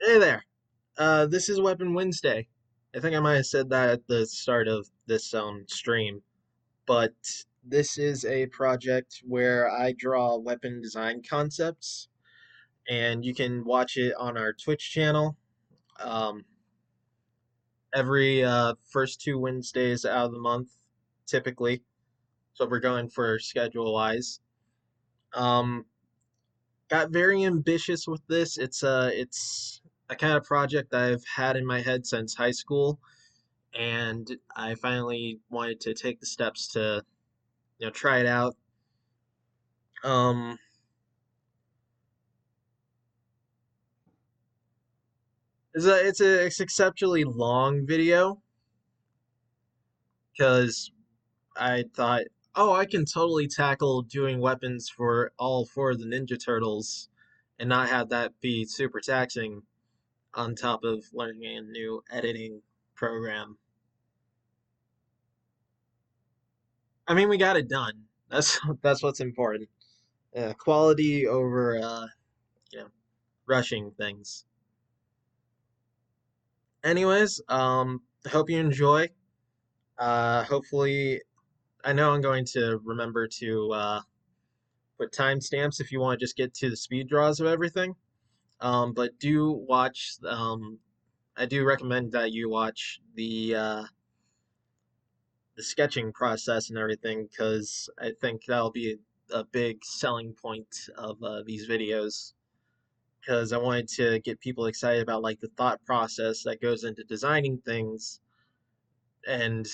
Hey there. This is Weapon Wednesday. I think I might have said that at the start of this stream, but this is a project where I draw weapon design concepts, and you can watch it on our Twitch channel. Um, every first two Wednesdays out of the month, typically. So we're going for schedule wise. Um, got very ambitious with this. It's a kind of project I've had in my head since high school, and I finally wanted to take the steps to try it out. Um, it's exceptionally long video because I thought, oh, I can totally tackle doing weapons for all four of the Ninja Turtles and not have that be super taxing on top of learning a new editing program. I mean, we got it done. That's what's important. Quality over you know rushing things. Anyways, hope you enjoy. Hopefully, I know I'm going to remember to put timestamps if you want to just get to the speed draws of everything. But do watch. I do recommend that you watch the sketching process and everything because I think that'll be a big selling point of these videos. Because I wanted to get people excited about like the thought process that goes into designing things and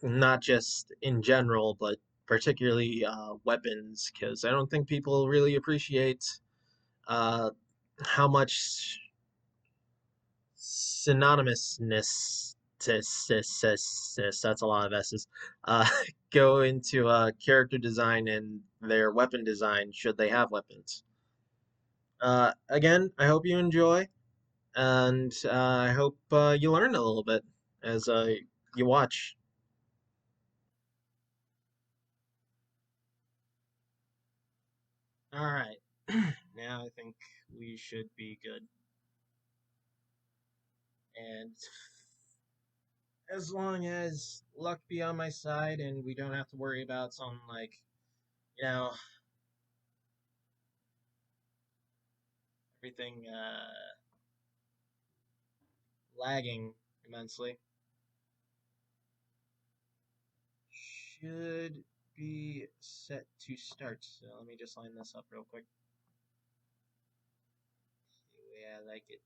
not just in general, but particularly weapons, because I don't think people really appreciate uh, how much synonymousness that's a lot of S's uh, go into character design and their weapon design should they have weapons. Again, I hope you enjoy, and I hope you learn a little bit as you watch. All right. Now I think we should be good. And as long as luck be on my side and we don't have to worry about some like, you know, everything lagging immensely, should be set to start. So let me just line this up real quick. The way I like it.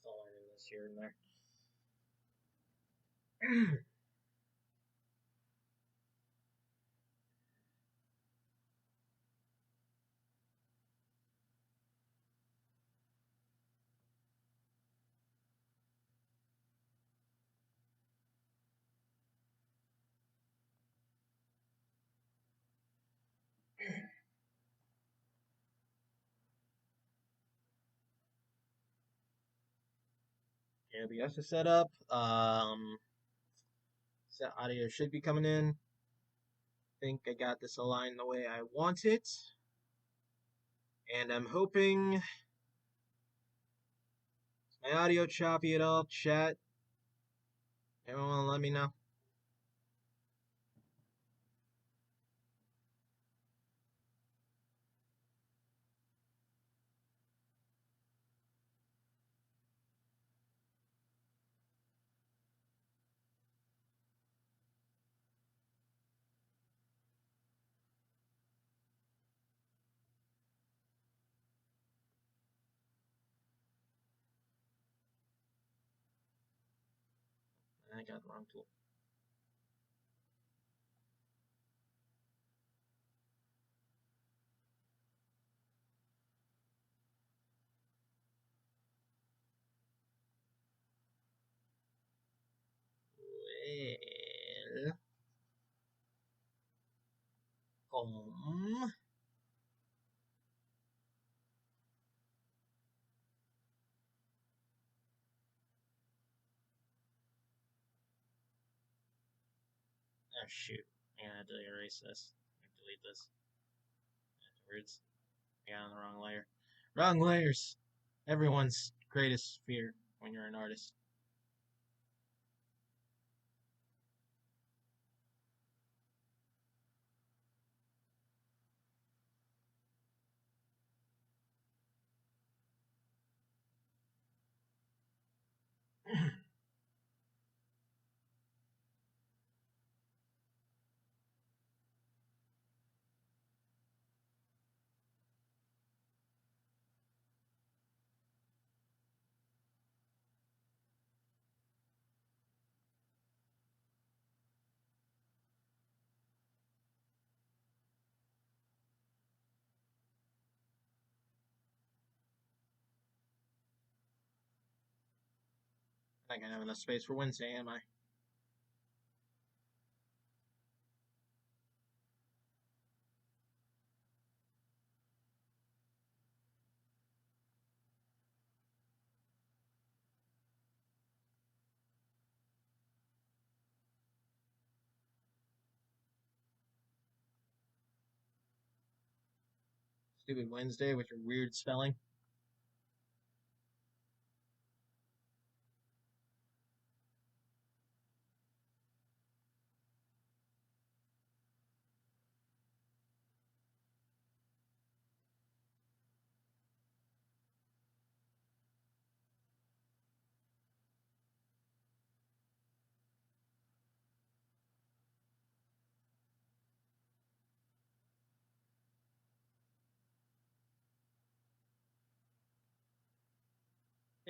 Still learning this here and there. OBS is set up. Set audio should be coming in. Think I got this aligned the way I want it. And I'm hoping my audio choppy at all, chat. Everyone let me know. I got the wrong tool. Well, shoot. I gotta erase this. Delete this afterwards. I got on the wrong layer. Wrong layers! Everyone's greatest fear when you're an artist. I think I have enough space for Wednesday, am I? Stupid Wednesday with your weird spelling.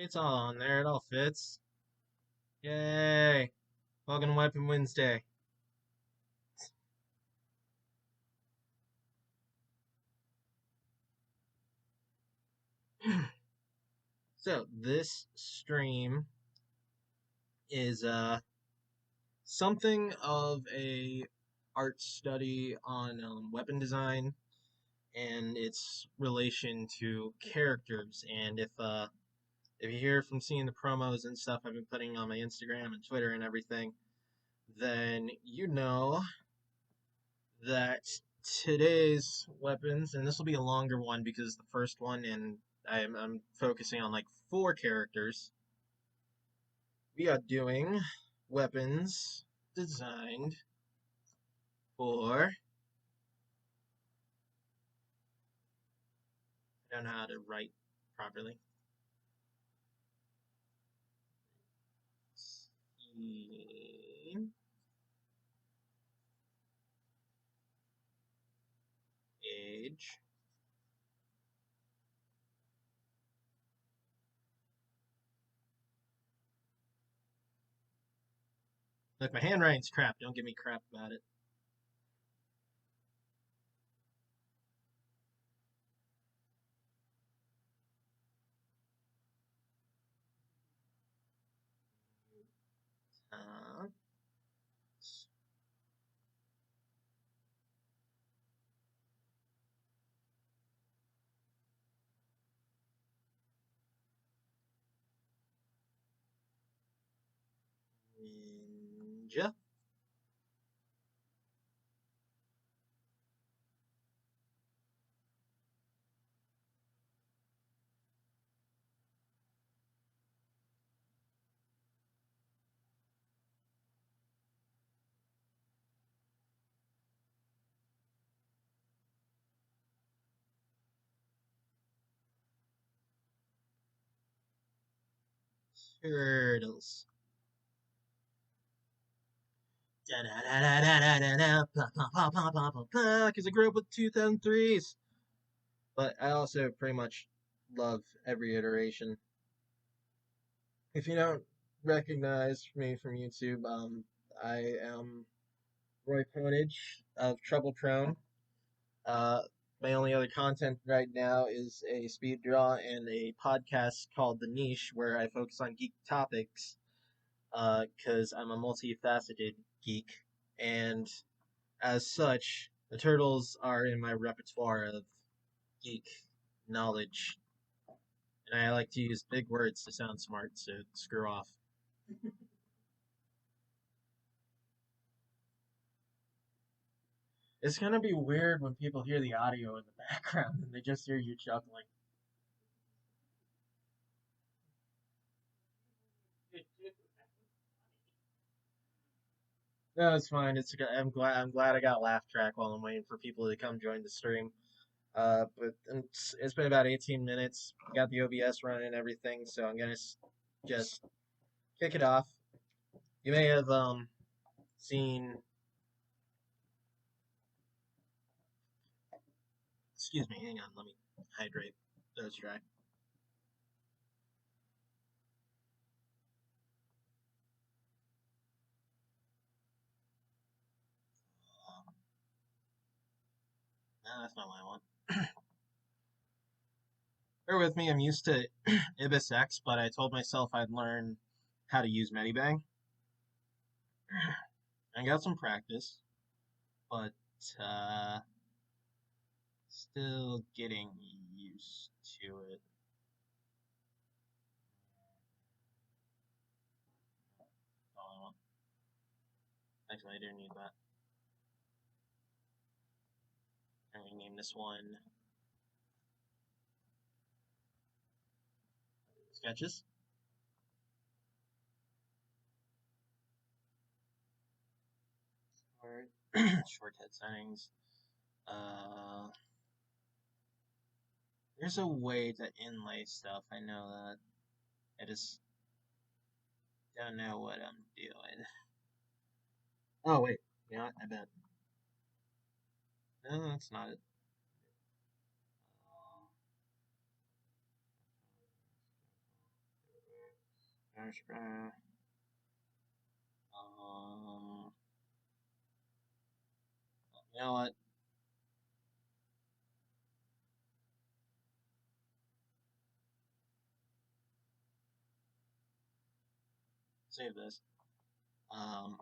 It's all on there. It all fits. Yay! Welcome to Weapon Wednesday. So this stream is something of a art study on weapon design and its relation to characters. And if you hear from seeing the promos and stuff I've been putting on my Instagram and Twitter and everything, then you know that today's weapons, and this will be a longer one because the first one, and I'm focusing on like 4 characters. We are doing weapons designed for. I don't know how to write properly. Age. Look, my handwriting's crap. Don't give me crap about it. Uh, Ninja. Turtles. Because I grew up with 2003s. But I also pretty much love every iteration. If you don't recognize me from YouTube, I am Roy Ponage of Trouble Prone. Uh, my only other content right now is a speed draw and a podcast called The Niche, where I focus on geek topics, because I'm a multifaceted geek, and as such, the turtles are in my repertoire of geek knowledge, and I like to use big words to sound smart, so screw off. It's gonna be weird when people hear the audio in the background and they just hear you chuckling. No, it's fine. I'm glad I got laugh track while I'm waiting for people to come join the stream. But it's been about 18 minutes. Got the OBS running and everything, so I'm gonna just kick it off. You may have seen. Excuse me. Hang on. Let me hydrate. That's dry. No, that's not what I want. Bear with me. I'm used to Ibis X, but I told myself I'd learn how to use Medibang. I got some practice, but uh, still getting used to it. Oh, actually, I do need that. And we name this one Sketches. Short head settings. Uh, there's a way to inlay stuff. I know that. I just don't know what I'm doing. Oh wait, you know what? I bet. No, that's not it. Um, you know what? Save this. Um,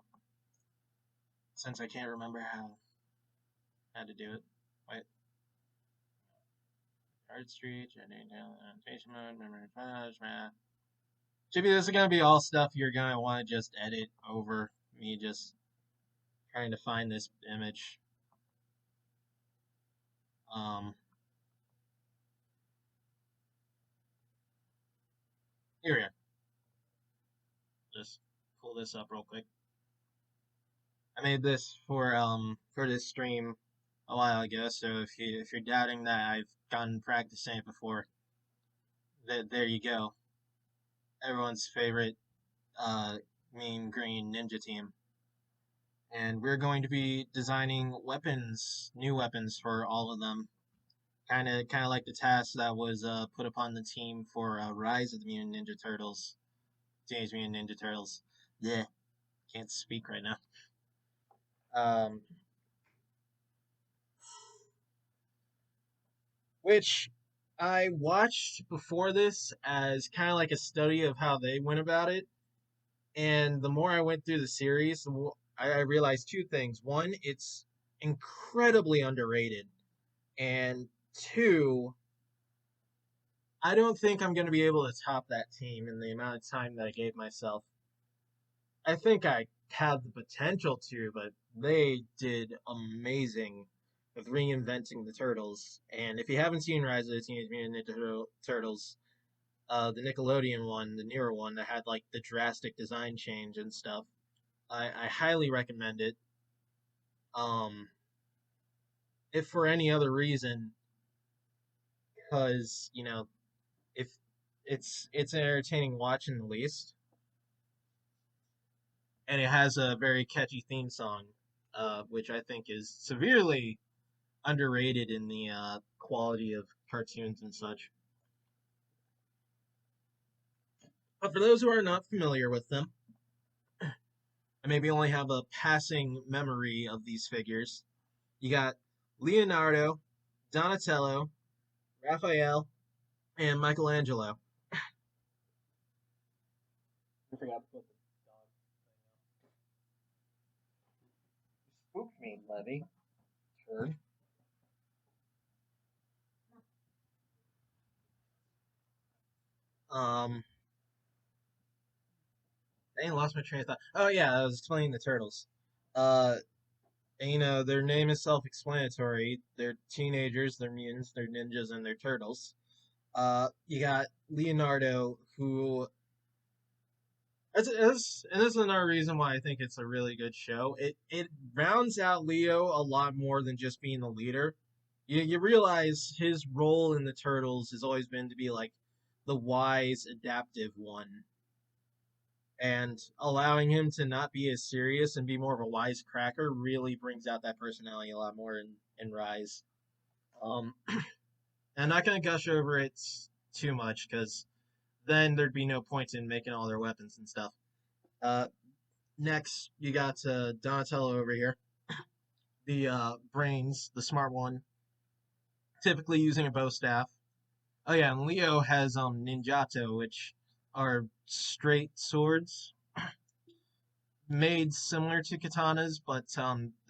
since I can't remember how to do it. Wait. Art Street, annotation mode, memory flash, math. Chippy, this is gonna be all stuff you're gonna want to just edit over me just trying to find this image. Um, here we go. Just pull this up real quick. I made this for this stream a while ago, so if you're doubting that I've gotten practicing it before, there you go. Everyone's favorite mean green ninja team. And we're going to be designing weapons, new weapons for all of them. Kind of like the task that was put upon the team for Rise of the Mutant Ninja Turtles, Teenage Mutant Ninja Turtles. Yeah, can't speak right now. Um, which I watched before this as kind of like a study of how they went about it. And the more I went through the series, the more I realized two things. One, it's incredibly underrated. And two, I don't think I'm going to be able to top that team in the amount of time that I gave myself. I think I have the potential to, but they did amazing with reinventing the Turtles. And if you haven't seen Rise of the Teenage Mutant Ninja Turtles, the Nickelodeon one, the newer one that had like the drastic design change and stuff, I highly recommend it. Um, if for any other reason, because if it's an entertaining watch in the least, and it has a very catchy theme song, which I think is severely underrated in the quality of cartoons and such. But for those who are not familiar with them, and maybe only have a passing memory of these figures, you got Leonardo, Donatello, Raphael, and Michelangelo. I forgot to put the dog thing up. Spook me, Levy. Turd. Um, I lost my train of thought. Oh yeah, I was explaining the turtles. Uh, And, you know, their name is self-explanatory. They're teenagers, they're mutants, they're ninjas, and they're turtles. You got Leonardo, who and this is another reason why I think it's a really good show. It rounds out Leo a lot more than just being the leader. You realize his role in the Turtles has always been to be like the wise, adaptive one, and allowing him to not be as serious and be more of a wisecracker really brings out that personality a lot more in Rise. Um, I'm not gonna gush over it too much because then there'd be no point in making all their weapons and stuff. Uh, Next, you got Donatello over here, the brains, the smart one, typically using a bow staff. Oh yeah, and Leo has ninjato, which are straight swords made similar to katanas, but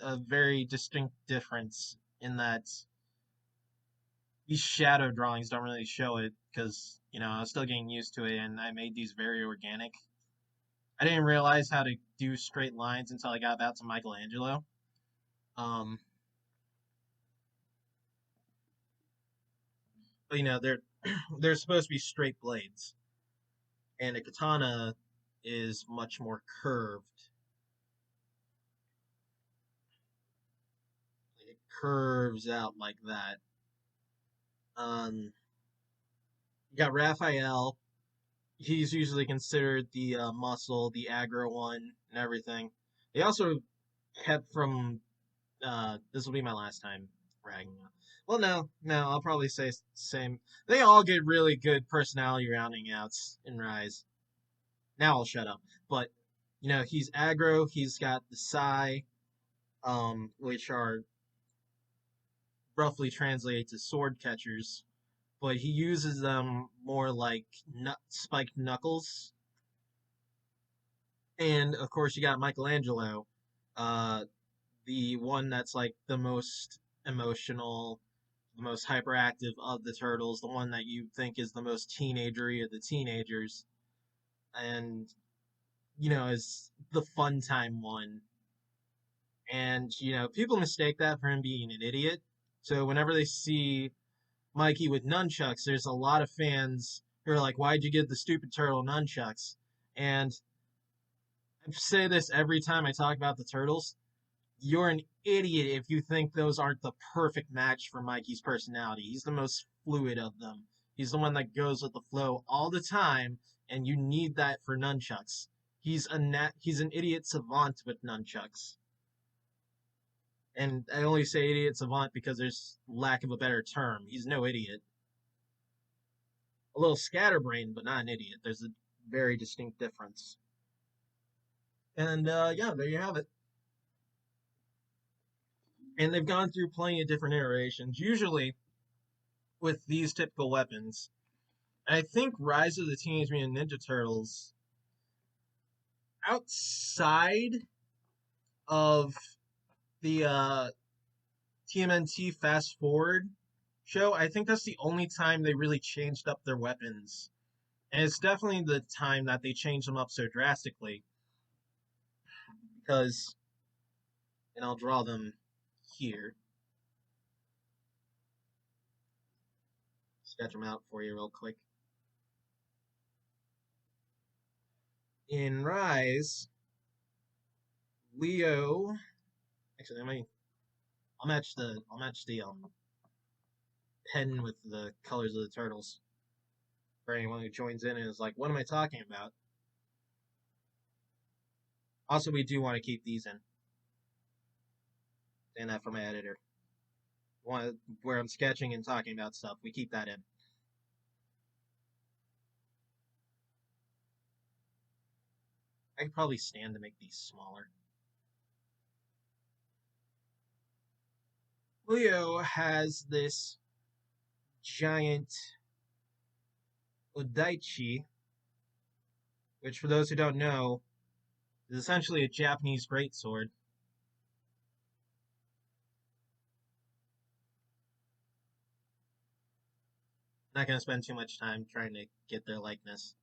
a very distinct difference in that these shadow drawings don't really show it because I was still getting used to it, and I made these very organic. I didn't realize how to do straight lines until I got about to Michelangelo. Um, but they're they're supposed to be straight blades, and a katana is much more curved. It curves out like that. You got Raphael. He's usually considered the muscle, the aggro one, and everything. They also kept from. This will be my last time ragging on. Well, no, I'll probably say same. They all get really good personality rounding outs in Rise. Now I'll shut up. But he's aggro. He's got the Psy, which are roughly translated to sword catchers, but he uses them more like spiked knuckles. And of course, you got Michelangelo, uh, the one that's like the most emotional, the most hyperactive of the turtles, the one that you think is the most teenagery of the teenagers, and is the fun time one. And people mistake that for him being an idiot. So whenever they see Mikey with nunchucks, there's a lot of fans who are like, "Why'd you give the stupid turtle nunchucks?" And I say this every time I talk about the turtles. You're an idiot if you think those aren't the perfect match for Mikey's personality. He's the most fluid of them. He's the one that goes with the flow all the time, and you need that for nunchucks. He's an idiot savant with nunchucks. And I only say idiot savant because there's lack of a better term. He's no idiot. A little scatterbrained, but not an idiot. There's a very distinct difference. And yeah, there you have it. And they've gone through plenty of different iterations. Usually, with these typical weapons, I think Rise of the Teenage Mutant Ninja Turtles, outside of the TMNT Fast Forward show, I think that's the only time they really changed up their weapons. And it's definitely the time that they changed them up so drastically. Because, and I'll draw them here, sketch them out for you real quick. In Rise, Leo. Actually, I'll match the pen with the colors of the turtles for anyone who joins in and is like, "What am I talking about?" Also, we do want to keep these in. Saying that for my editor. Where I'm sketching and talking about stuff, we keep that in. I could probably stand to make these smaller. Leo has this giant Odaichi, which for those who don't know, is essentially a Japanese greatsword. Not going to spend too much time trying to get their likeness,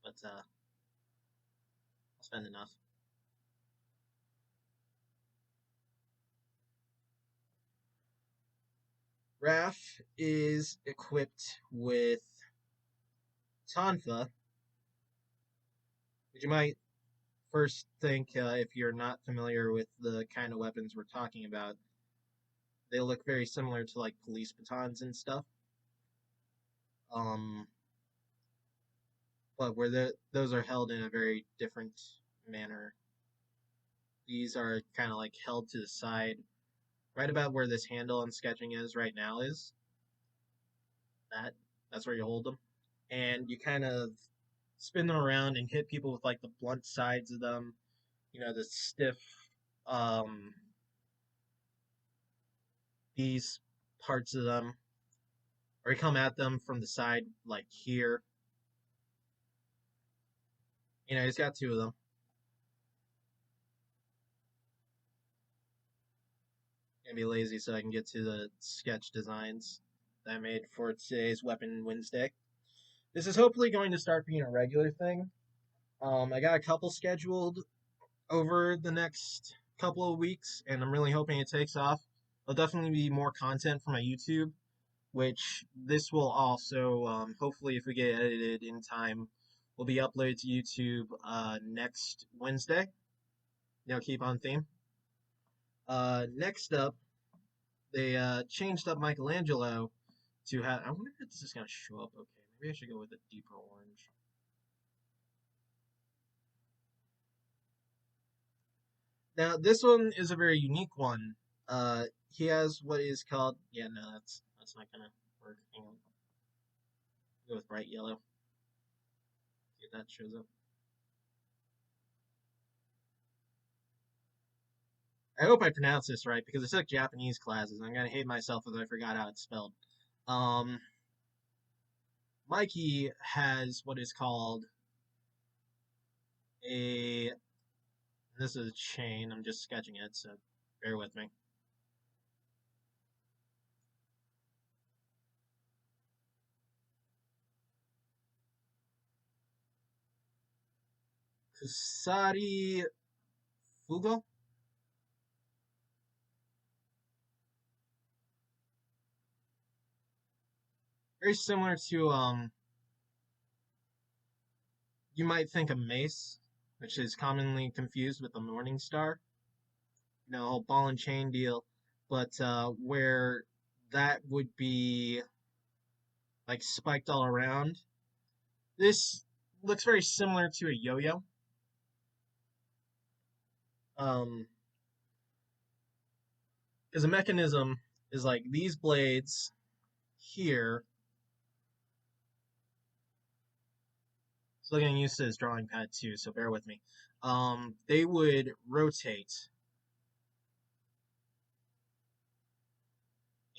but I'll spend enough. Raph is equipped with Tonfa, which you might first think, if you're not familiar with the kind of weapons we're talking about, they look very similar to like police batons and stuff. Um, but those are held in a very different manner. These are kind of like held to the side, right about where this handle I'm sketching is right now is. That that's where you hold them, and you kind of spin them around and hit people with like the blunt sides of them. You know, the stiff, um, these parts of them, or you come at them from the side like here. You know, he's got two of them. Gonna be lazy so I can get to the sketch designs that I made for today's Weapon Wednesday. This is hopefully going to start being a regular thing. I got a couple scheduled over the next couple of weeks, and I'm really hoping it takes off. There'll definitely be more content for my YouTube, which this will also, hopefully, if we get edited in time, will be uploaded to YouTube next Wednesday. You know, keep on theme. Next up, they changed up Michelangelo to have. I wonder if this is going to show up okay. Maybe I should go with a deeper orange. Now, this one is a very unique one. He has what is called. Yeah, no, that's not gonna work. Hang on. Go with bright yellow. See if that shows up. I hope I pronounce this right because I took Japanese classes. I'm gonna hate myself if I forgot how it's spelled. Um, Mikey has what is called a. This is a chain. I'm just sketching it, so bear with me. Kusari Fugo. Very similar to you might think a mace, which is commonly confused with the Morning Star. You know, whole ball and chain deal, but where that would be like spiked all around. This looks very similar to a yo-yo. Um, because the mechanism is like these blades here. Still getting used to this drawing pad too, so bear with me. They would rotate,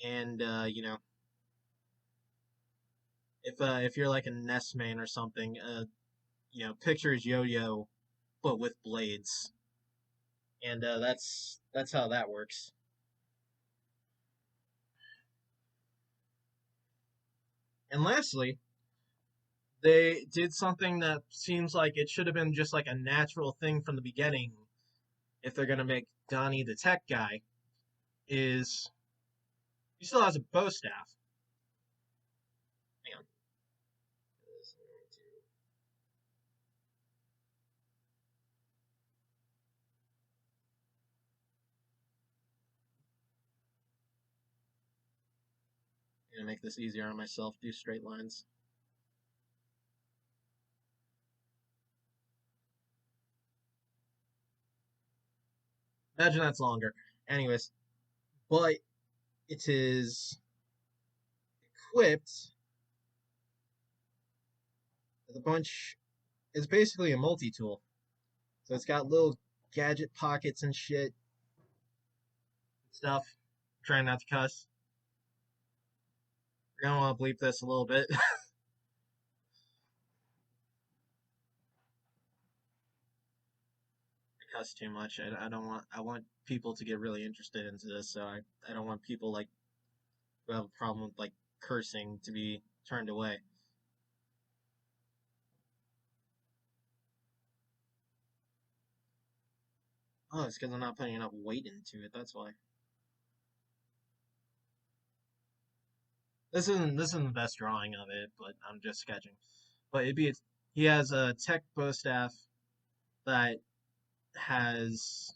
and you know, if you're like a Nest man or something, you know, picture his yo-yo but with blades, and that's how that works. And lastly, they did something that seems like it should have been just like a natural thing from the beginning if they're gonna make Donny the tech guy, is he still has a bow staff. Hang on. I'm gonna make this easier on myself, do straight lines. Imagine that's longer. Anyways, but it is equipped with a bunch. It's basically a multi-tool. So it's got little gadget pockets and shit stuff. Trying not to cuss. You're gonna want to bleep this a little bit. I cuss too much. I don't want. I want people to get really interested into this, so I don't want people like who have a problem with like cursing to be turned away. Oh, it's because I'm not putting enough weight into it. That's why. this isn't the best drawing of it, but I'm just sketching. But he has a tech bow staff that has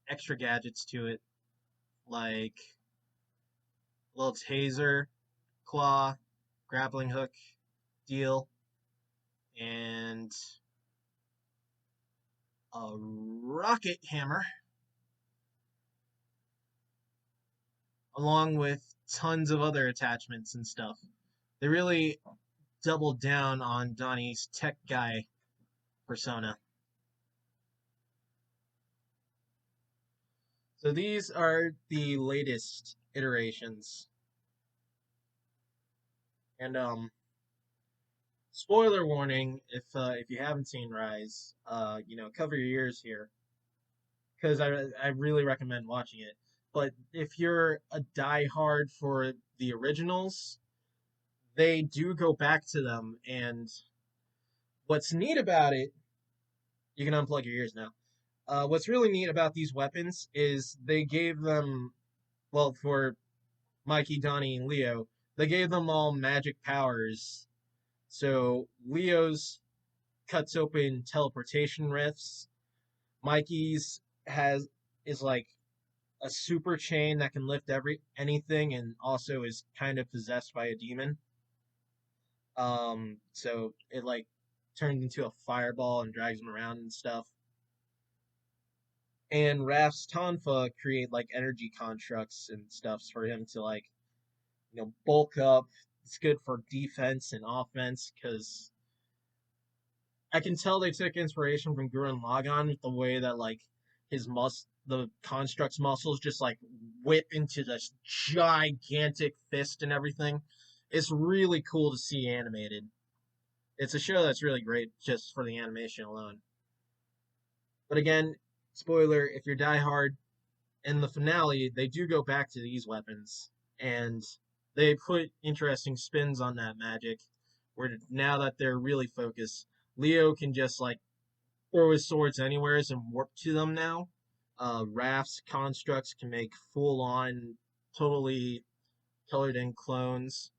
extra gadgets to it, like a little taser, claw, grappling hook deal, and a rocket hammer, along with tons of other attachments and stuff. They really doubled down on Donnie's tech guy persona. So these are the latest iterations. And spoiler warning if you haven't seen Rise, cover your ears here because I really recommend watching it. But if you're a diehard for the originals, they do go back to them, and what's neat about it, you can unplug your ears now. What's really neat about these weapons is they gave them, well, for Mikey, Donny, and Leo, they gave them all magic powers. So Leo's cuts open teleportation rifts. Mikey's has is like a super chain that can lift anything and also is kind of possessed by a demon. So it like turns into a fireball and drags him around and stuff. And Raph's Tonfa create like energy constructs and stuffs for him to like bulk up. It's good for defense and offense because I can tell they took inspiration from Gurren Lagann with the way that like the construct's muscles just like whip into this gigantic fist and everything. It's really cool to see animated. It's a show that's really great just for the animation alone. But again, spoiler, if you're diehard, in the finale, they do go back to these weapons and they put interesting spins on that magic where now that they're really focused, Leo can just like throw his swords anywheres and warp to them now. Raph's constructs can make full on, totally colored in clones.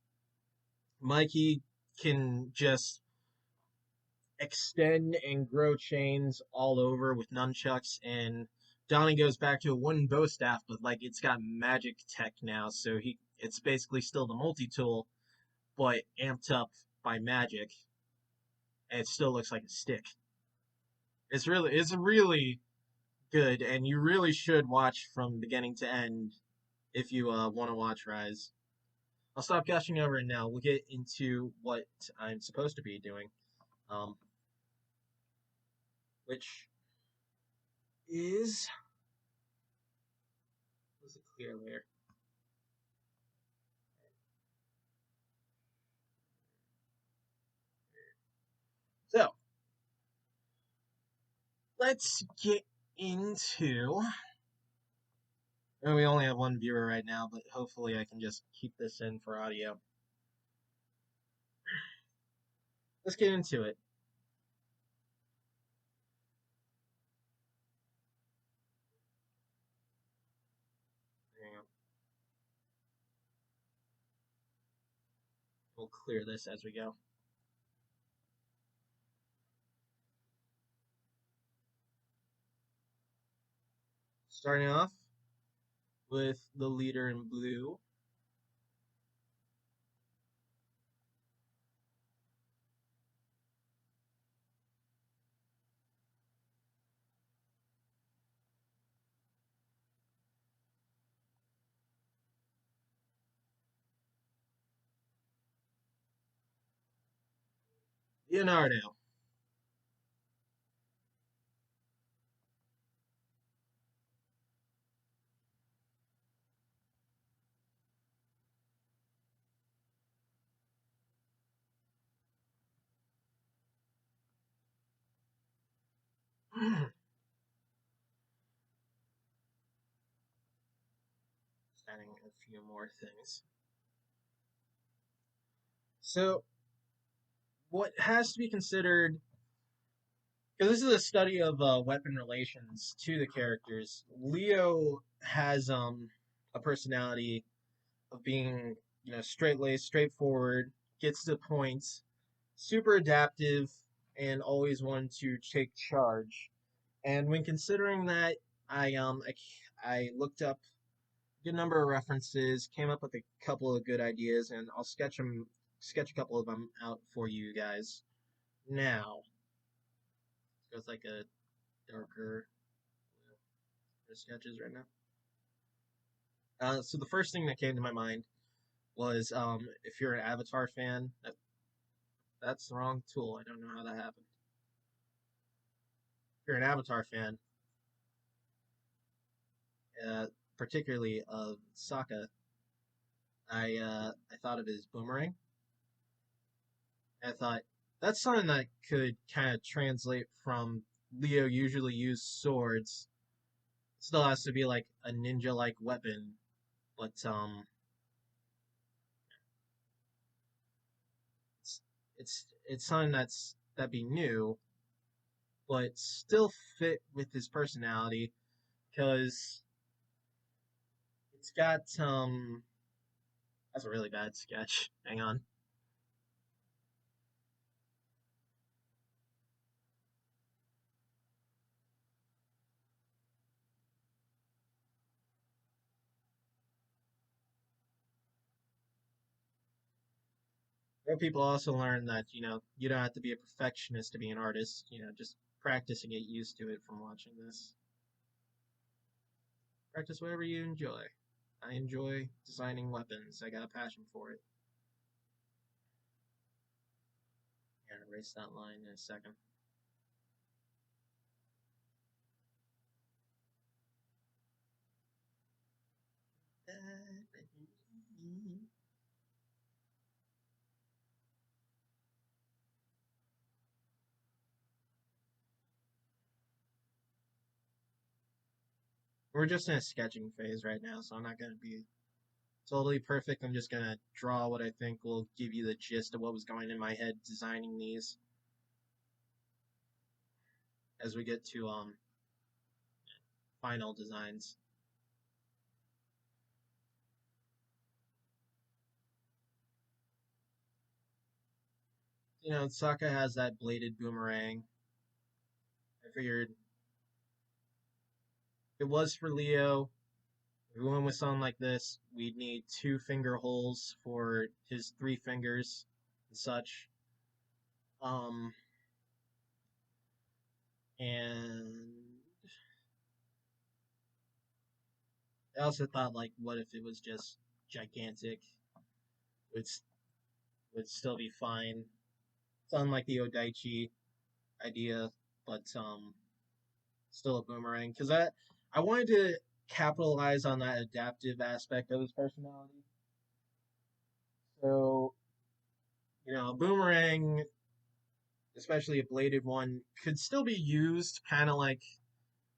Mikey can just extend and grow chains all over with nunchucks, and Donnie goes back to a wooden bow staff, but like it's got magic tech now, so it's basically still the multi tool, but amped up by magic, and it still looks like a stick. It's really good, and you really should watch from beginning to end if you want to watch Rise. I'll stop gushing over it now. We'll get into what I'm supposed to be doing, um, which is was a clear layer. So let's get into. And we only have one viewer right now, but hopefully I can just keep this in for audio. Let's get into it. We'll clear this as we go. Starting off with the leader in blue. Leonardo. Adding a few more things. So, what has to be considered, because this is a study of weapon relations to the characters. Leo has a personality of being, straight-laced, straightforward, gets to the point, super adaptive, and always one to take charge. And when considering that, I looked up a good number of references, came up with a couple of good ideas, and I'll sketch a couple of them out for you guys now. With like a darker sketches right now. So the first thing that came to my mind was if you're an Avatar fan, that's the wrong tool. I don't know how that happened. If you're an Avatar fan, uh, particularly of Sokka, I thought of his boomerang. I thought that's something that could kind of translate from Leo usually used swords. Still has to be like a ninja-like weapon, but it's it's something that'd be new, but still fit with his personality because it's got that's a really bad sketch. Hang on. Where people also learn that, you don't have to be a perfectionist to be an artist, just practice and get used to it from watching this. Practice whatever you enjoy. I enjoy designing weapons. I got a passion for it. And erase that line in a second. We're just in a sketching phase right now, so I'm not going to be totally perfect. I'm just going to draw what I think will give you the gist of what was going in my head designing these as we get to final designs. Sokka has that bladed boomerang. I figured if it was for Leo, if we went with something like this, we'd need two finger holes for his three fingers and such. Um, and I also thought, like, what if it was just gigantic? Would would still be fine. It's unlike the Odaichi idea, but still a boomerang. Because I wanted to capitalize on that adaptive aspect of his personality. So, a boomerang, especially a bladed one, could still be used kind of like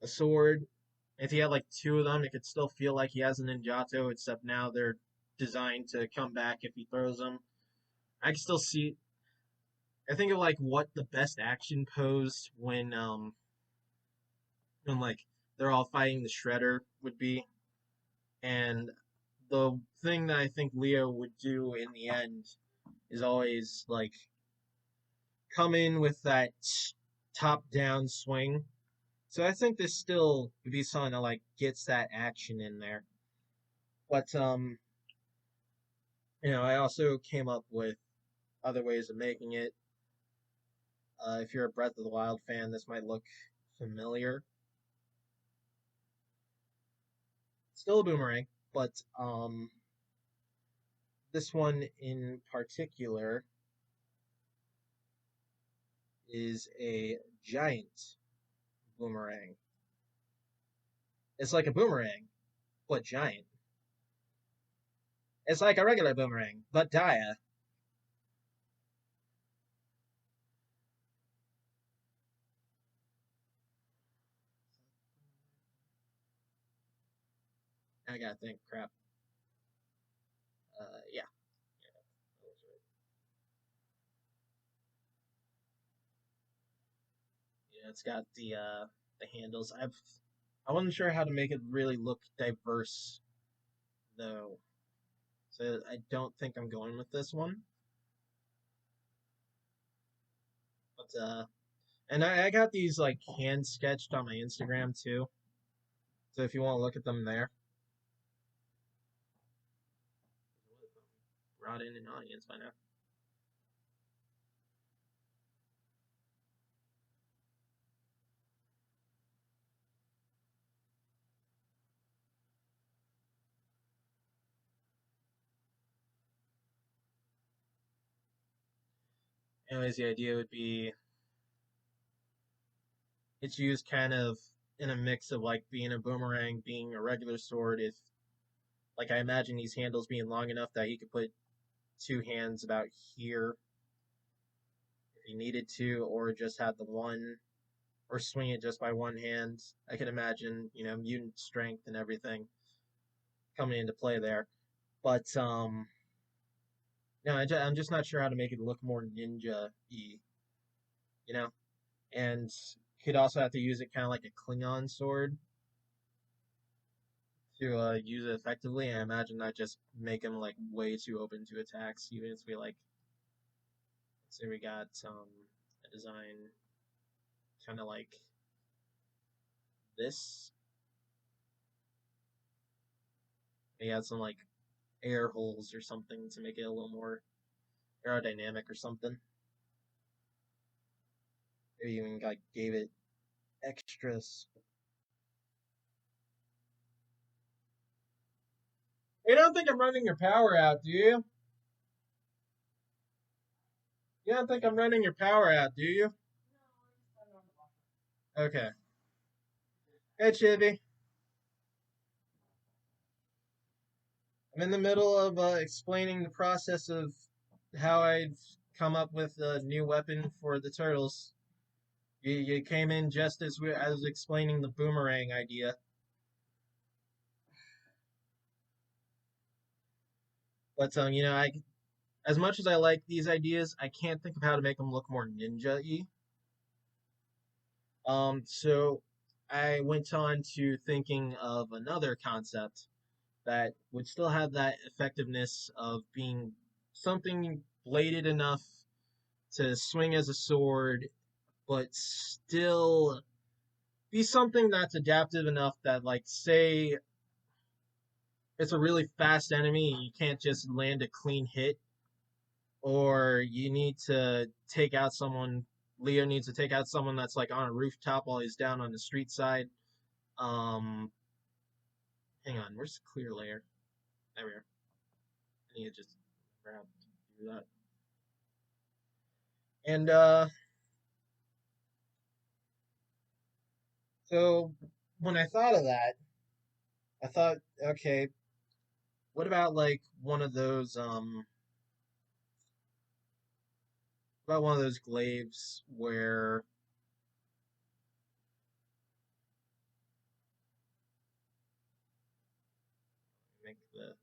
a sword. If he had like two of them, it could still feel like he has a ninjato, except now they're designed to come back if he throws them. I can still see. I think of like what the best action pose when like they're all fighting the Shredder would be, and the thing that I think Leo would do in the end is always like come in with that top down swing. So I think this still would be something that like gets that action in there. But I also came up with other ways of making it. If you're a Breath of the Wild fan, this might look familiar. Still a boomerang, but this one in particular is a giant boomerang. It's like a boomerang, but giant. It's like a regular boomerang, but dire. I gotta think, crap. Yeah. Yeah, it's got the handles. I wasn't sure how to make it really look diverse though. So I don't think I'm going with this one. But and I got these like hand sketched on my Instagram too. So if you want to look at them there. Brought in an audience by now. Anyways, the idea would be it's used kind of in a mix of like being a boomerang, being a regular sword. If like I imagine these handles being long enough that he could put two hands about here if he needed to, or just have the one, or swing it just by one hand. I can imagine, mutant strength and everything coming into play there. But no, I'm just not sure how to make it look more ninja-y, you know. And he'd also have to use it kind of like a Klingon sword to use it effectively. I imagine that just make him like way too open to attacks, even if we like, let's say we got a design kind of like this. He had some like air holes or something to make it a little more aerodynamic or something. Maybe even like gave it extras. You don't think I'm running your power out, do you? You don't think I'm running your power out, do you? Okay. Hey, Chibi. I'm in the middle of explaining the process of how I've come up with a new weapon for the turtles. You came in just as I was explaining the boomerang idea. But as much as I like these ideas, I can't think of how to make them look more ninja-y. So I went on to thinking of another concept that would still have that effectiveness of being something bladed enough to swing as a sword, but still be something that's adaptive enough that, like, say it's a really fast enemy and you can't just land a clean hit, or you need to take out someone. Leo needs to take out someone that's like on a rooftop while he's down on the street side. Um, Hang on, where's the clear layer? There we are. I need to just grab do that. And so when I thought of that, I thought, okay, what about like one of those glaives where make the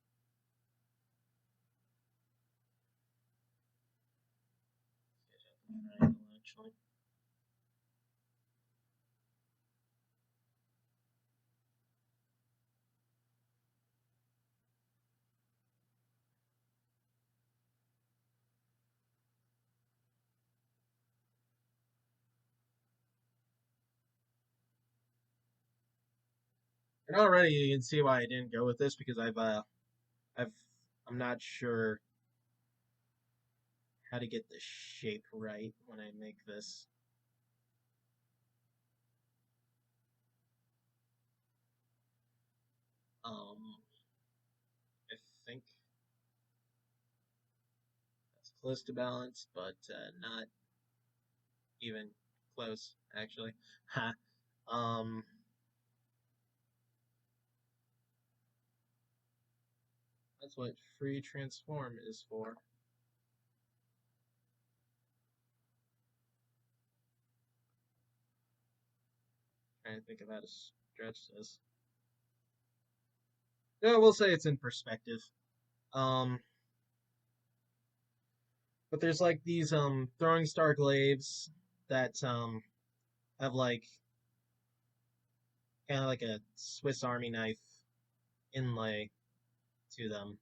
actually. And already you can see why I didn't go with this because I've I'm not sure how to get the shape right when I make this. I think that's close to balance, but not even close actually. Ha. um, that's what free transform is for. Trying to think of how to stretch this. Yeah, we'll say it's in perspective. Um, but there's like these throwing star glaives that have like kind of like a Swiss Army knife inlay to them.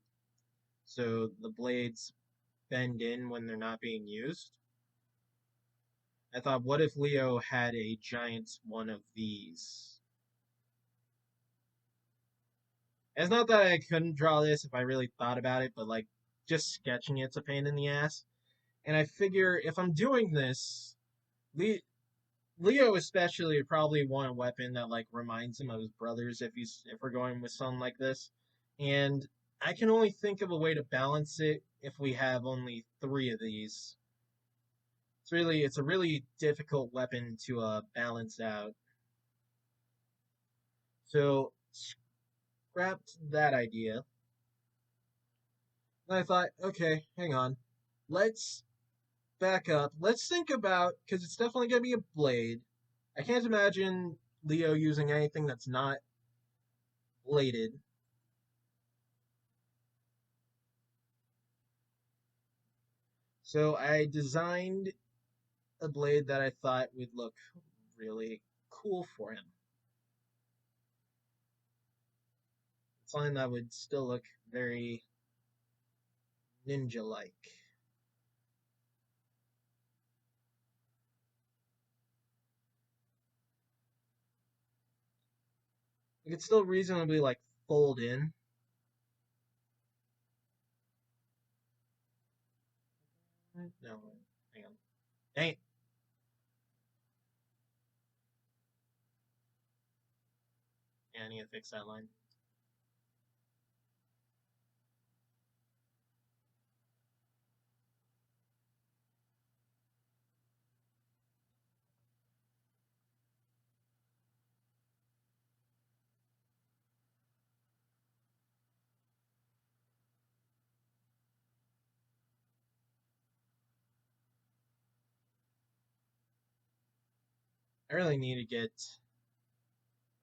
so the blades bend in when they're not being used. I thought, what if Leo had a giant one of these? It's not that I couldn't draw this if I really thought about it, but like just sketching it's a pain in the ass. And I figure if I'm doing this, Leo especially would probably want a weapon that like reminds him of his brothers if we're going with something like this. And I can only think of a way to balance it if we have only three of these. It's a really difficult weapon to balance out. So scrapped that idea. And I thought, okay, hang on. Let's back up. Let's think about because it's definitely gonna be a blade. I can't imagine Leo using anything that's not bladed. So I designed a blade that I thought would look really cool for him. Something that would still look very ninja-like. It could still reasonably like fold in. No, hang on. Dang it. Yeah, I need to fix that line. I really need to get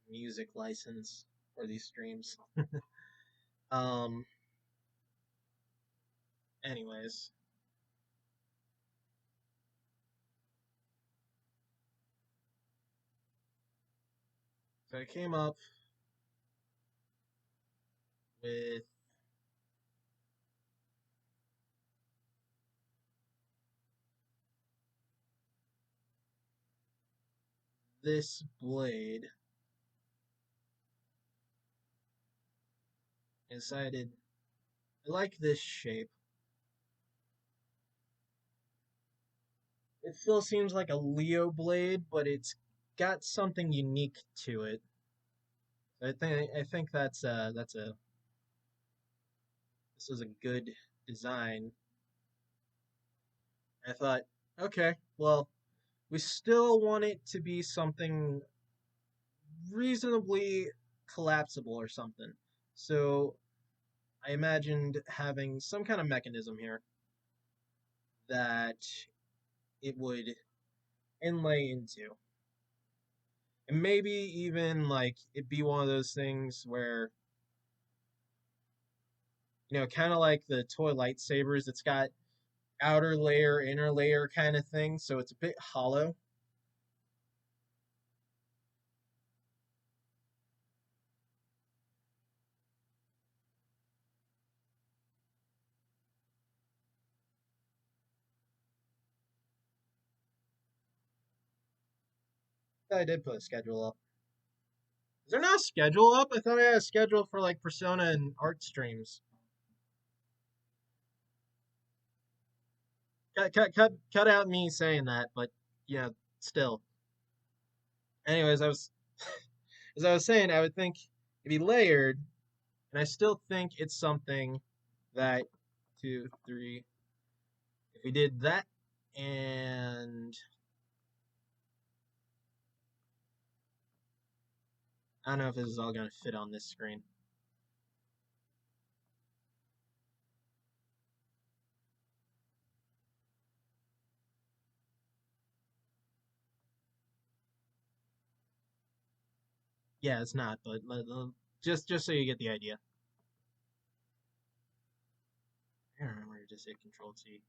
a music license for these streams. um. Anyways, so I came up with this blade. I decided I like this shape. It still seems like a Leo blade, but it's got something unique to it. I think that's a this was a good design. I thought, okay, well, we still want it to be something reasonably collapsible or something. So I imagined having some kind of mechanism here that it would inlay into. And maybe even like it'd be one of those things where, kind of like the toy lightsabers, it's got outer layer, inner layer kind of thing, so it's a bit hollow. I did put a schedule up. Is there not a schedule up? I thought I had a schedule for like Persona and art streams. Cut out me saying that, but yeah, still. Anyways, as I was saying, I would think it'd be layered, and I still think it's something that two, three. If we did that, and I don't know if this is all gonna fit on this screen. Yeah, it's not, but just so you get the idea. I don't remember to just hit Control T.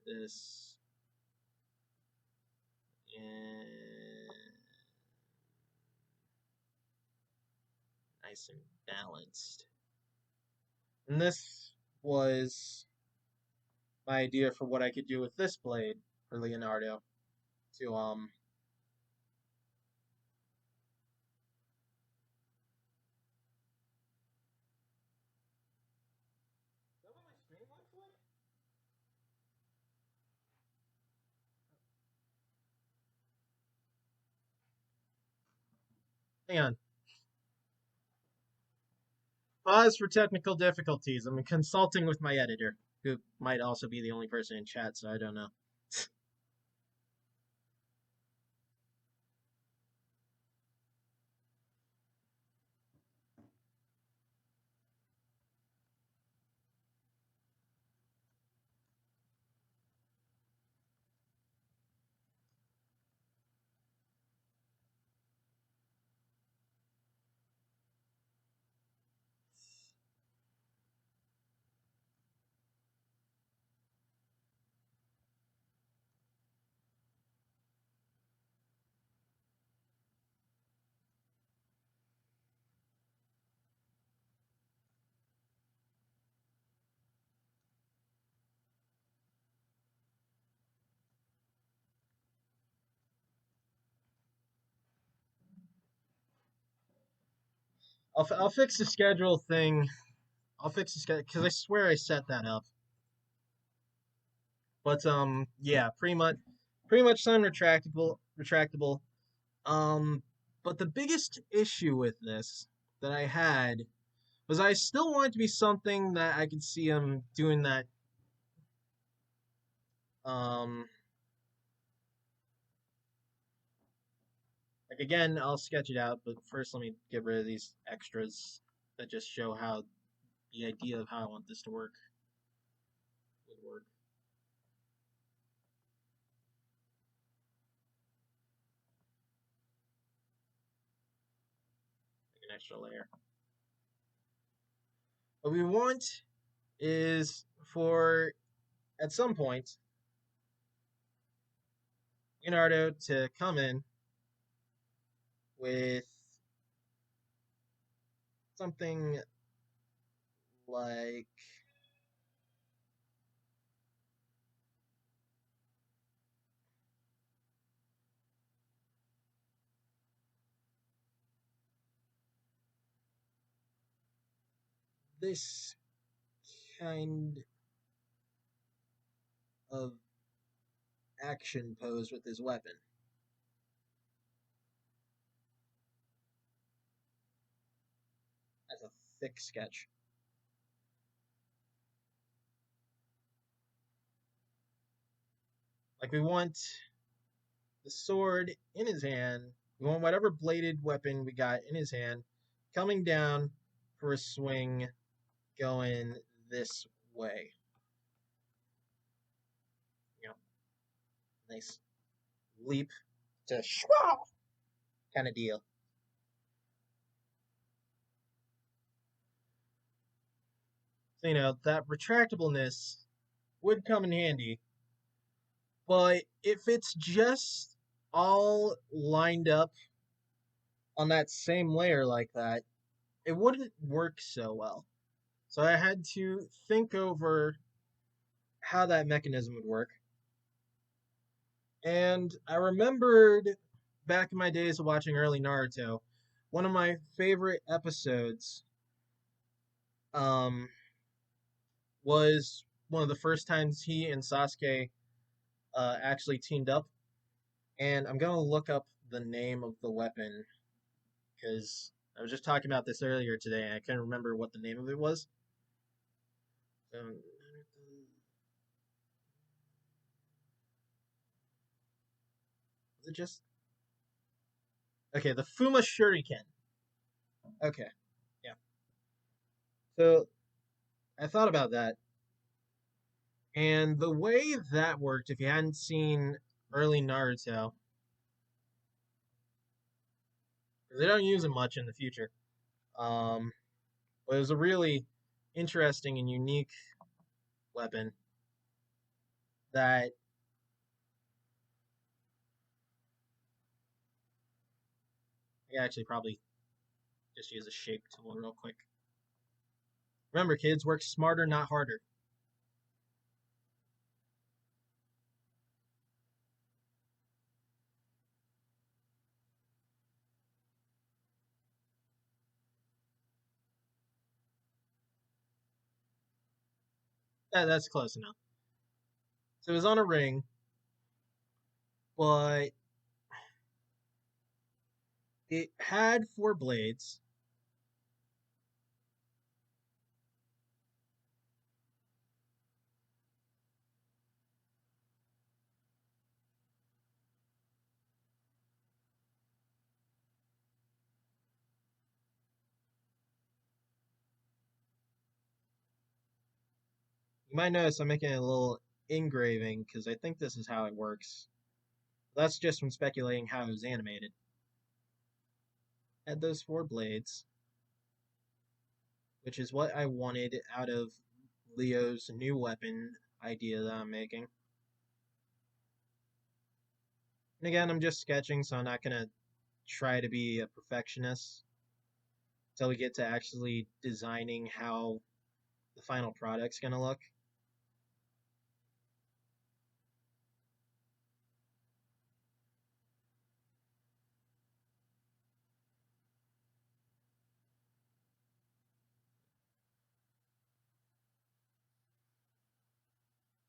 Get this. And nice and balanced. And this was my idea for what I could do with this blade for Leonardo to Is that what my stream looks like? Hang on. Pause for technical difficulties. I'm consulting with my editor, who might also be the only person in chat, so I don't know. I'll fix the schedule thing. I'll fix the schedule because I swear I set that up. But yeah, pretty much sun retractable. Um, but the biggest issue with this that I had was I still wanted to be something that I could see him doing that. Um, like again, I'll sketch it out, but first let me get rid of these extras that just show how the idea of how I want this to work would work. Like an extra layer. What we want is for at some point Leonardo to come in with something like this kind of action pose with his weapon. As a thick sketch. Like we want the sword in his hand. We want whatever bladed weapon we got in his hand coming down for a swing going this way. You know, nice leap to schwa kind of deal. So, you know, that retractableness would come in handy. But if it's just all lined up on that same layer like that, it wouldn't work so well. So I had to think over how that mechanism would work. And I remembered back in my days of watching early Naruto, one of my favorite episodes um, was one of the first times he and Sasuke actually teamed up. And I'm going to look up the name of the weapon because I was just talking about this earlier today and I couldn't remember what the name of it was. Was it just. Okay, the Fuma Shuriken. Okay, yeah. So I thought about that. And the way that worked, if you hadn't seen early Naruto, because they don't use it much in the future, but it was a really interesting and unique weapon. that I actually probably just use a shape tool real quick. Remember, kids, work smarter, not harder. That's close enough. So it was on a ring, but it had four blades. You might notice I'm making a little engraving because I think this is how it works. That's just from speculating how it was animated. Had those four blades, which is what I wanted out of Leo's new weapon idea that I'm making. And again, I'm just sketching, so I'm not going to try to be a perfectionist until we get to actually designing how the final product's going to look.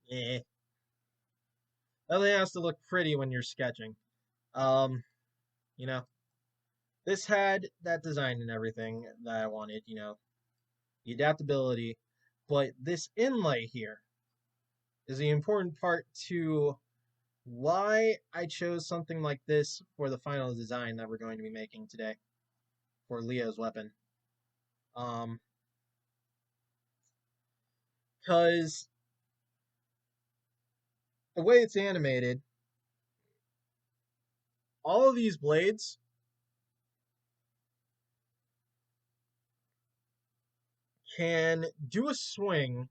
Yeah. Everything has to look pretty when you're sketching. Um, you know, this had that design and everything that I wanted, the adaptability, but this inlay here is the important part to why I chose something like this for the final design that we're going to be making today for Leo's weapon. Because the way it's animated, all of these blades can do a swing.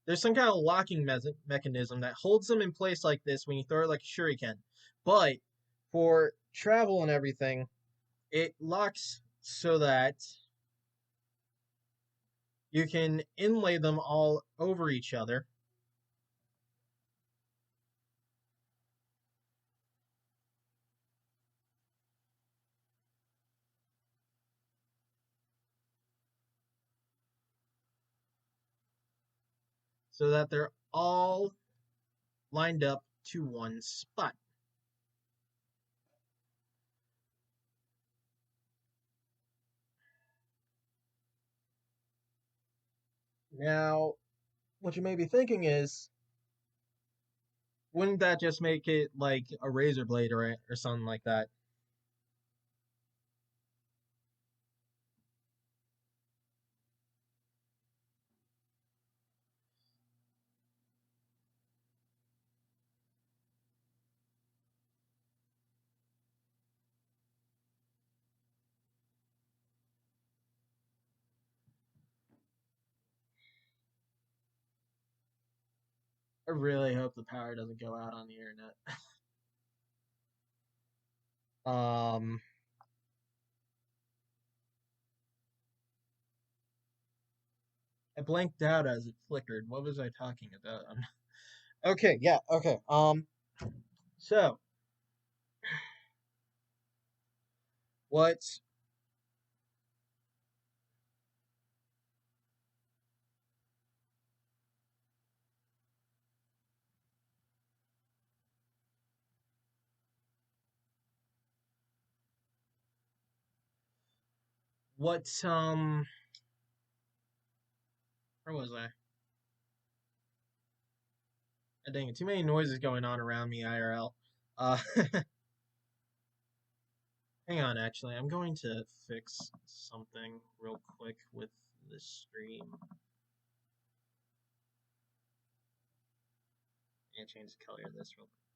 There's some kind of locking mechanism that holds them in place like this when you throw it like a shuriken. But for travel and everything, it locks so that you can inlay them all over each other. So that they're all lined up to one spot. Now, what you may be thinking is, wouldn't that just make it like a razor blade or something like that? I really hope the power doesn't go out on the internet. um, I blanked out as it flickered. What was I talking about? Okay, yeah, okay. So what what where was I? Dang it, too many noises going on around me, IRL. Uh, hang on, actually, I'm going to fix something real quick with this stream and change the color of this real quick.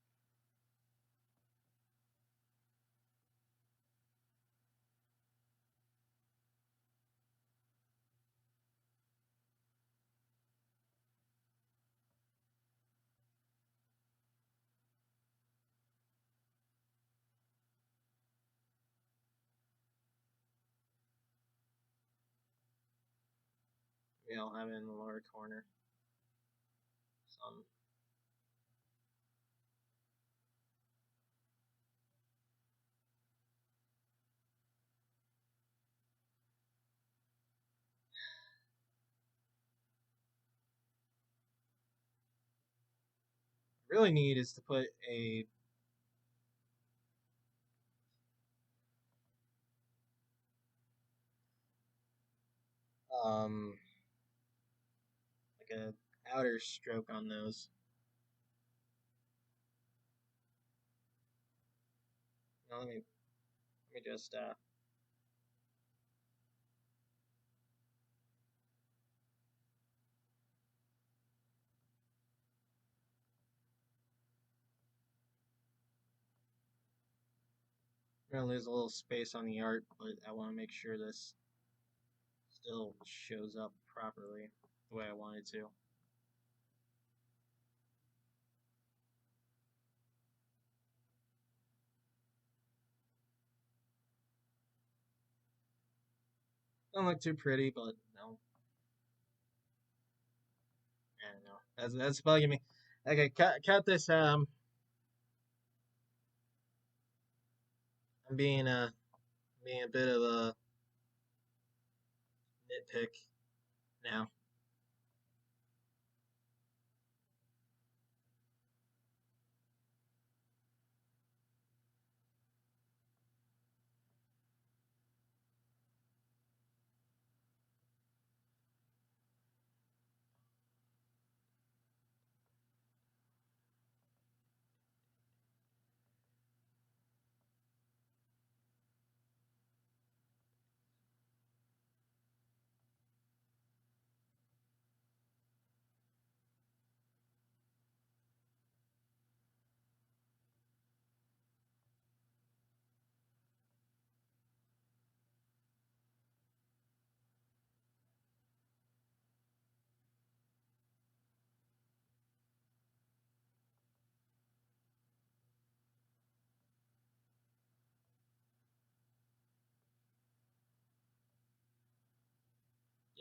Yeah, I'll have it in the lower corner. Some. Really need is to put a um like a outer stroke on those. Now let me just I'm gonna lose a little space on the art, but I want to make sure this still shows up properly the way I want it to. Don't look too pretty, but no, I don't know. That's bugging me. Okay, cut this. I'm being a bit of a nitpick now.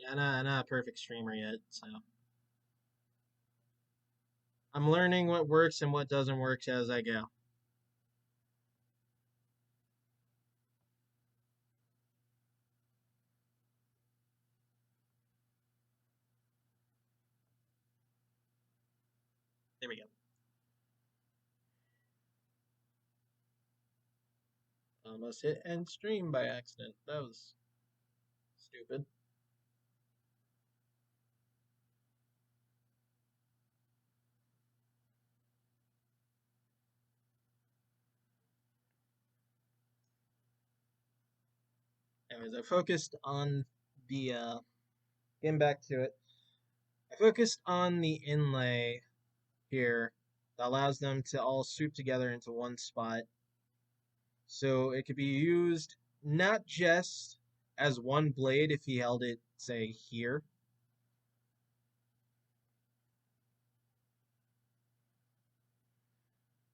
Yeah, I'm not a perfect streamer yet, so I'm learning what works and what doesn't work as I go. There we go. Almost hit end stream by accident. That was stupid. Anyways, I focused on the getting back to it. I focused on the inlay here that allows them to all swoop together into one spot. So it could be used not just as one blade if he held it, say, here,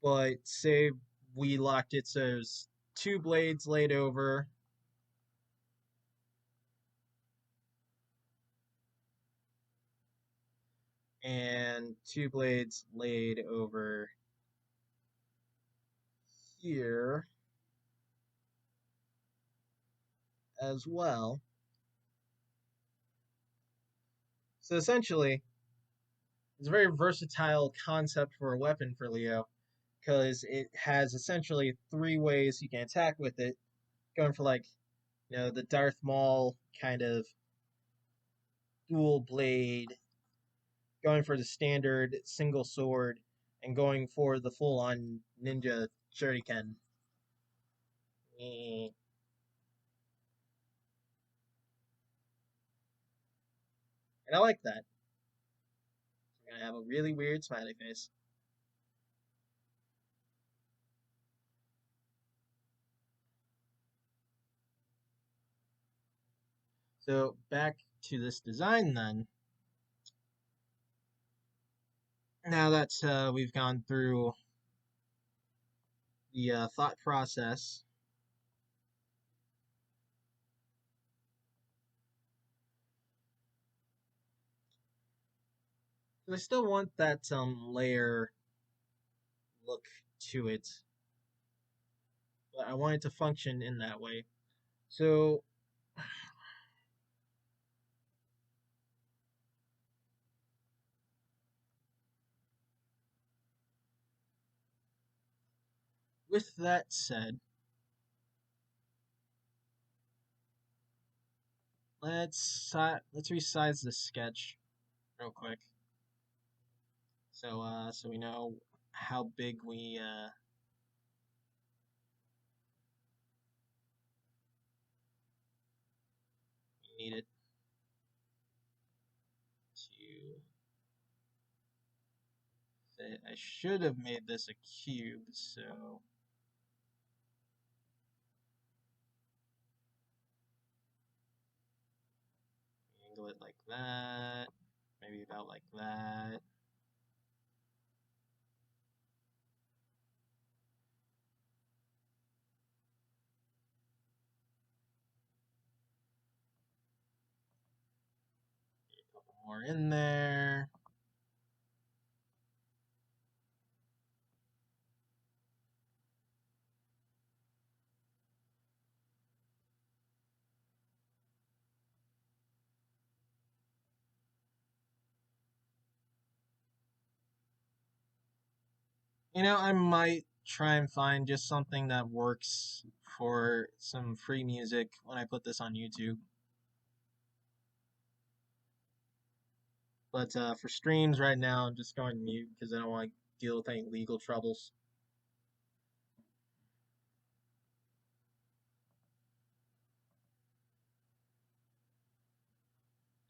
but say we locked it so there's two blades laid over and two blades laid over here as well. So essentially, it's a very versatile concept for a weapon for Leo because it has essentially three ways you can attack with it, going for like the Darth Maul kind of dual blade, going for the standard single sword, and going for the full on ninja shuriken. And I like that. I'm gonna have a really weird smiley face. So back to this design then. Now that we've gone through the thought process, I still want that layer look to it, but I want it to function in that way. So with that said, let's resize the sketch real quick. So we know how big we need it to fit. I should have made this a cube, so angle it like that, maybe about like that. A couple more in there. I might try and find just something that works for some free music when I put this on YouTube. But for streams right now, I'm just going mute because I don't want to deal with any legal troubles.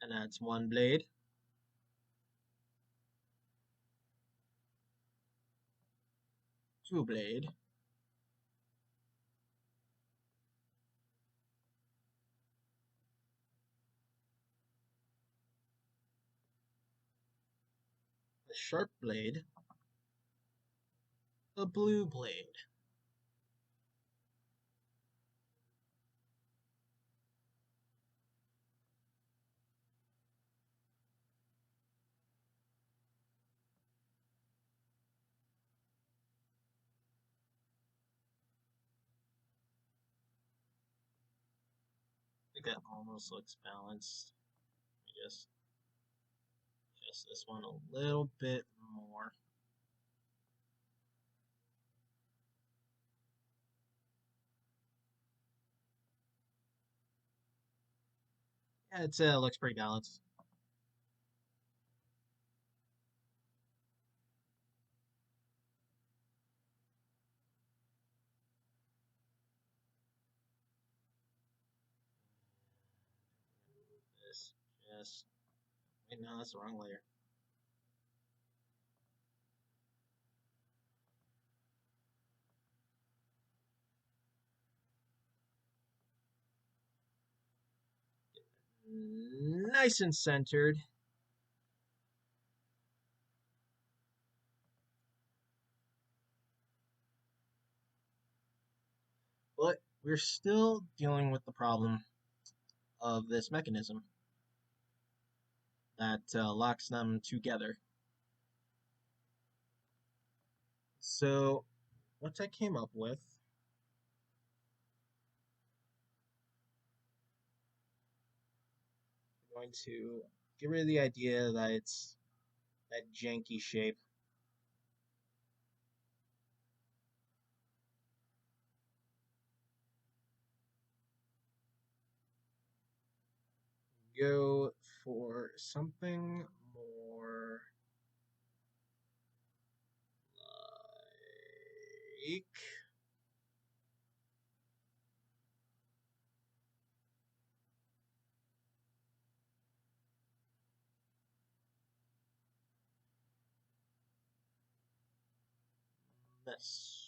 And that's one blade. Two blade. A sharp blade. A blue blade. I think that almost looks balanced. Let me just adjust this one a little bit more. Yeah, it looks pretty balanced. This just wait, no, that's the wrong layer. Nice and centered. But we're still dealing with the problem of this mechanism that locks them together. So, what I came up with, I'm going to get rid of the idea that it's that janky shape. Go for something more like this.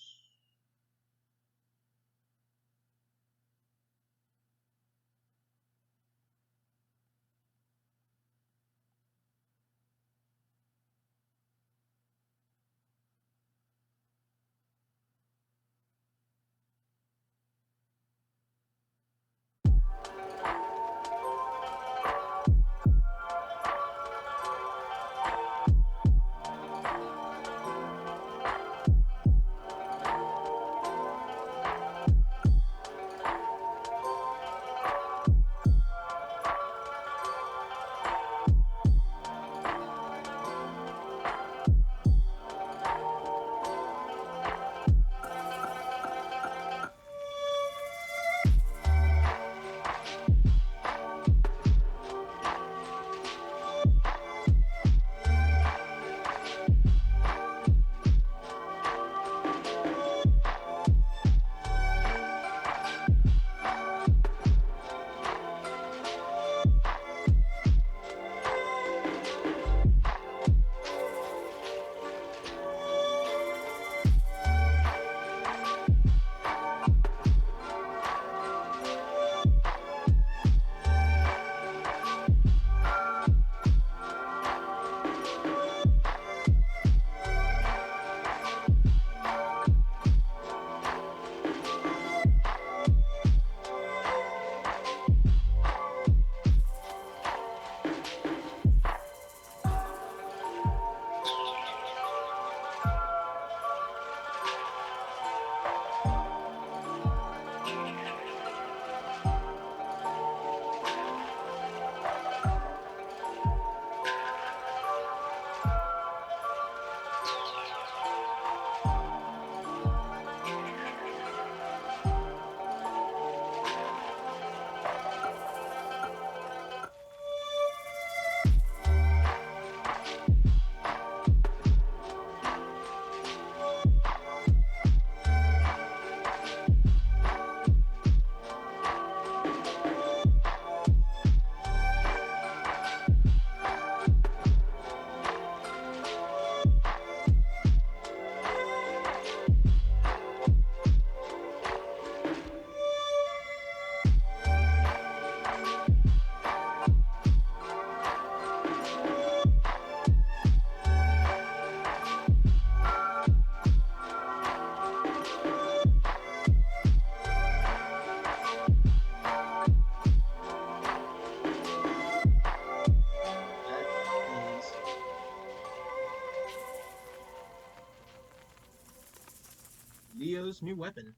proposed new weapon.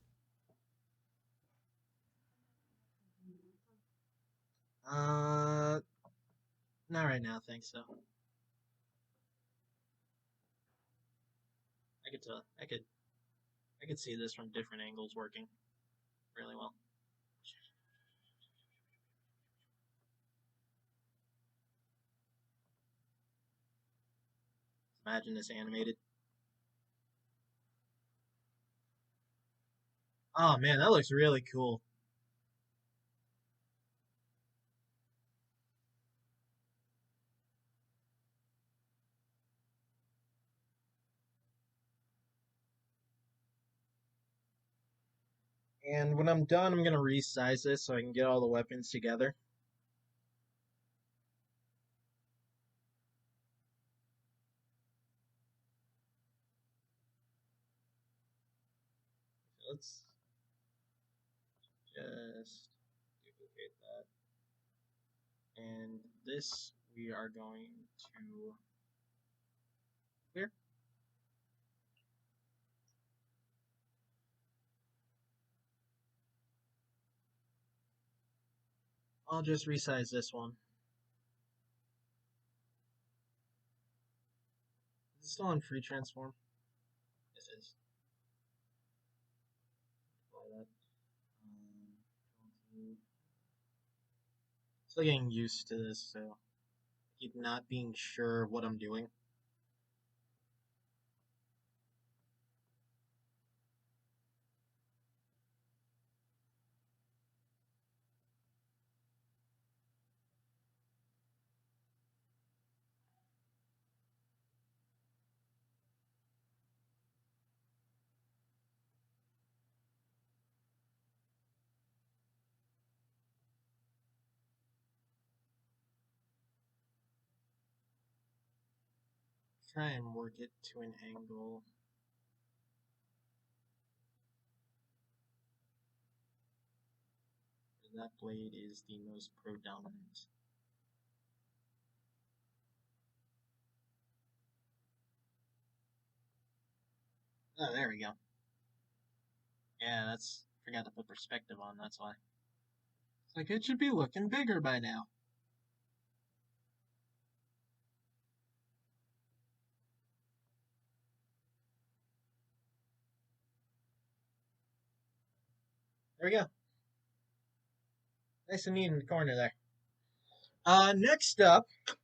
Not right now, thanks so. I could see this from different angles working really well. Imagine this animated. Oh man, that looks really cool. And when I'm done, I'm going to resize this so I can get all the weapons together. Let's just duplicate that. And this we are going to clear. I'll just resize this one. Is it still on free transform? This is. That. Still getting used to this, so I keep not being sure what I'm doing. Try and work it to an angle. That blade is the most predominant. Oh, there we go. Yeah, that's forgot to put perspective on, that's why. It's like it should be looking bigger by now. There we go. Nice and neat in the corner there. Next up, let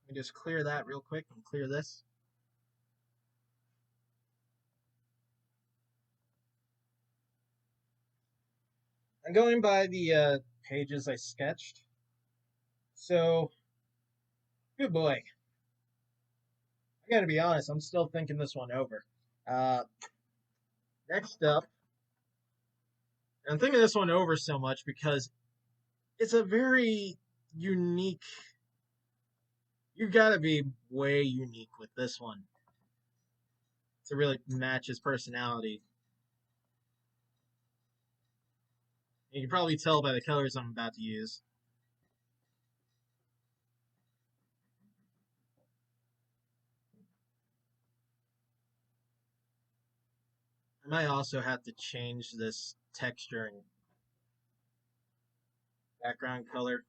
me just clear that real quick and clear this. I'm going by the pages I sketched. So, good boy. I gotta be honest, I'm still thinking this one over. Next up, I'm thinking this one over so much because it's a very unique. You gotta be way unique with this one to really match his personality. You can probably tell by the colors I'm about to use. I might also have to change this texture and background color.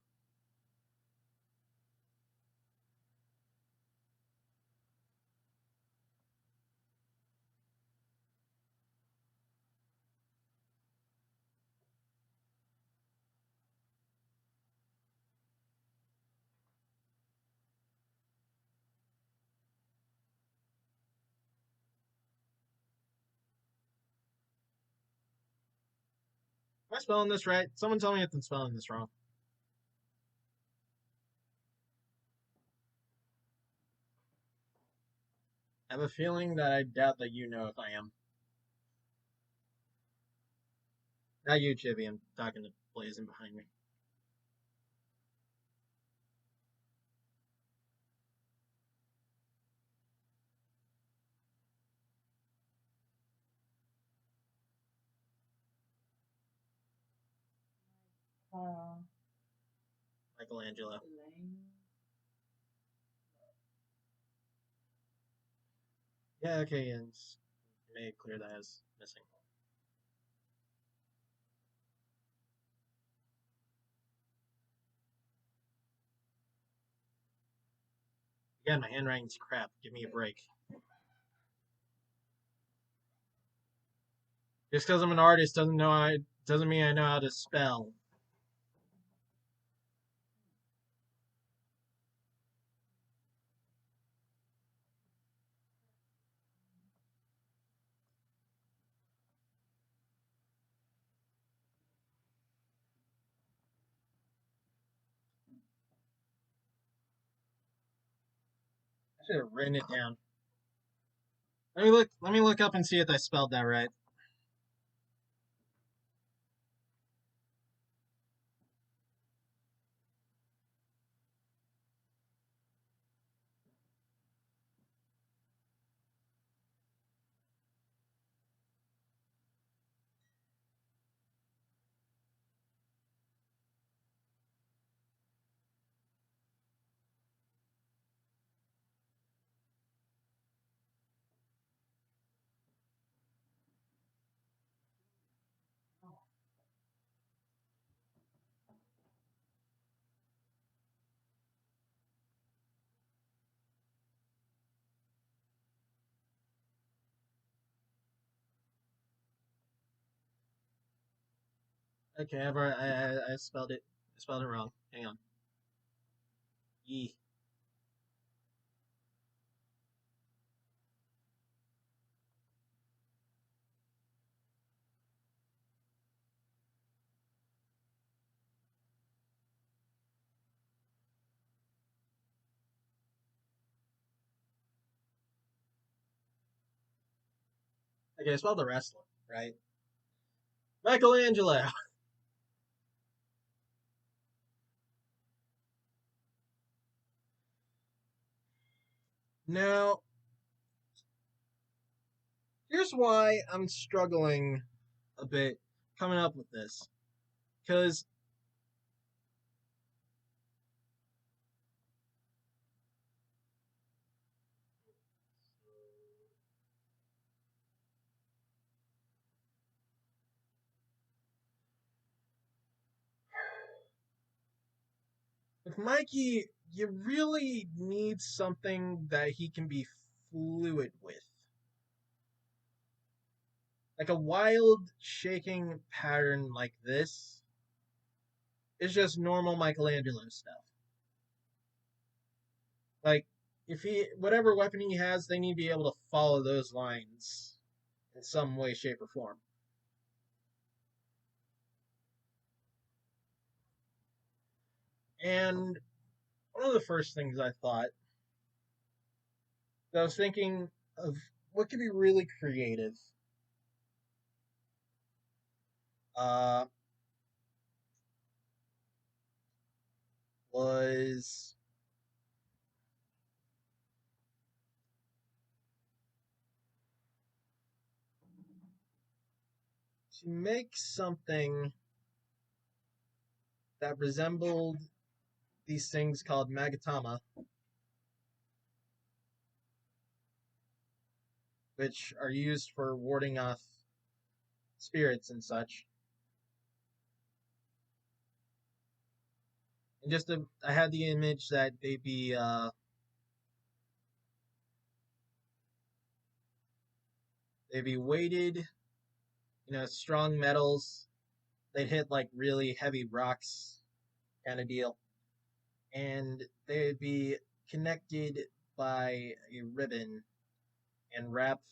Am I spelling this right? Someone tell me if I'm spelling this wrong. I have a feeling that I doubt that you know if I am. Not you, Chibi. I'm talking to Blazing behind me. Michelangelo. Yeah, okay, and made it clear that I was missing. Again, my handwriting's crap. Give me a break. Just because I'm an artist doesn't mean I know how to spell. I should have written it down. Let me look up and see if I spelled that right. Okay, I spelled it. I spelled it wrong. Hang on. E. Okay, I spelled the wrestler, right? Michelangelo. Now, here's why I'm struggling a bit coming up with this. Because with Mikey, you really need something that he can be fluid with. Like a wild shaking pattern like this is just normal Michelangelo stuff. Like, if whatever weapon he has, they need to be able to follow those lines in some way, shape, or form. And one of the first things I thought, I was thinking of what could be really creative. Uh, was to make something that resembled these things called magatama, which are used for warding off spirits and such. And I had the image that they'd be weighted, strong metals. They'd hit like really heavy rocks, kind of deal, and they'd be connected by a ribbon and wrapped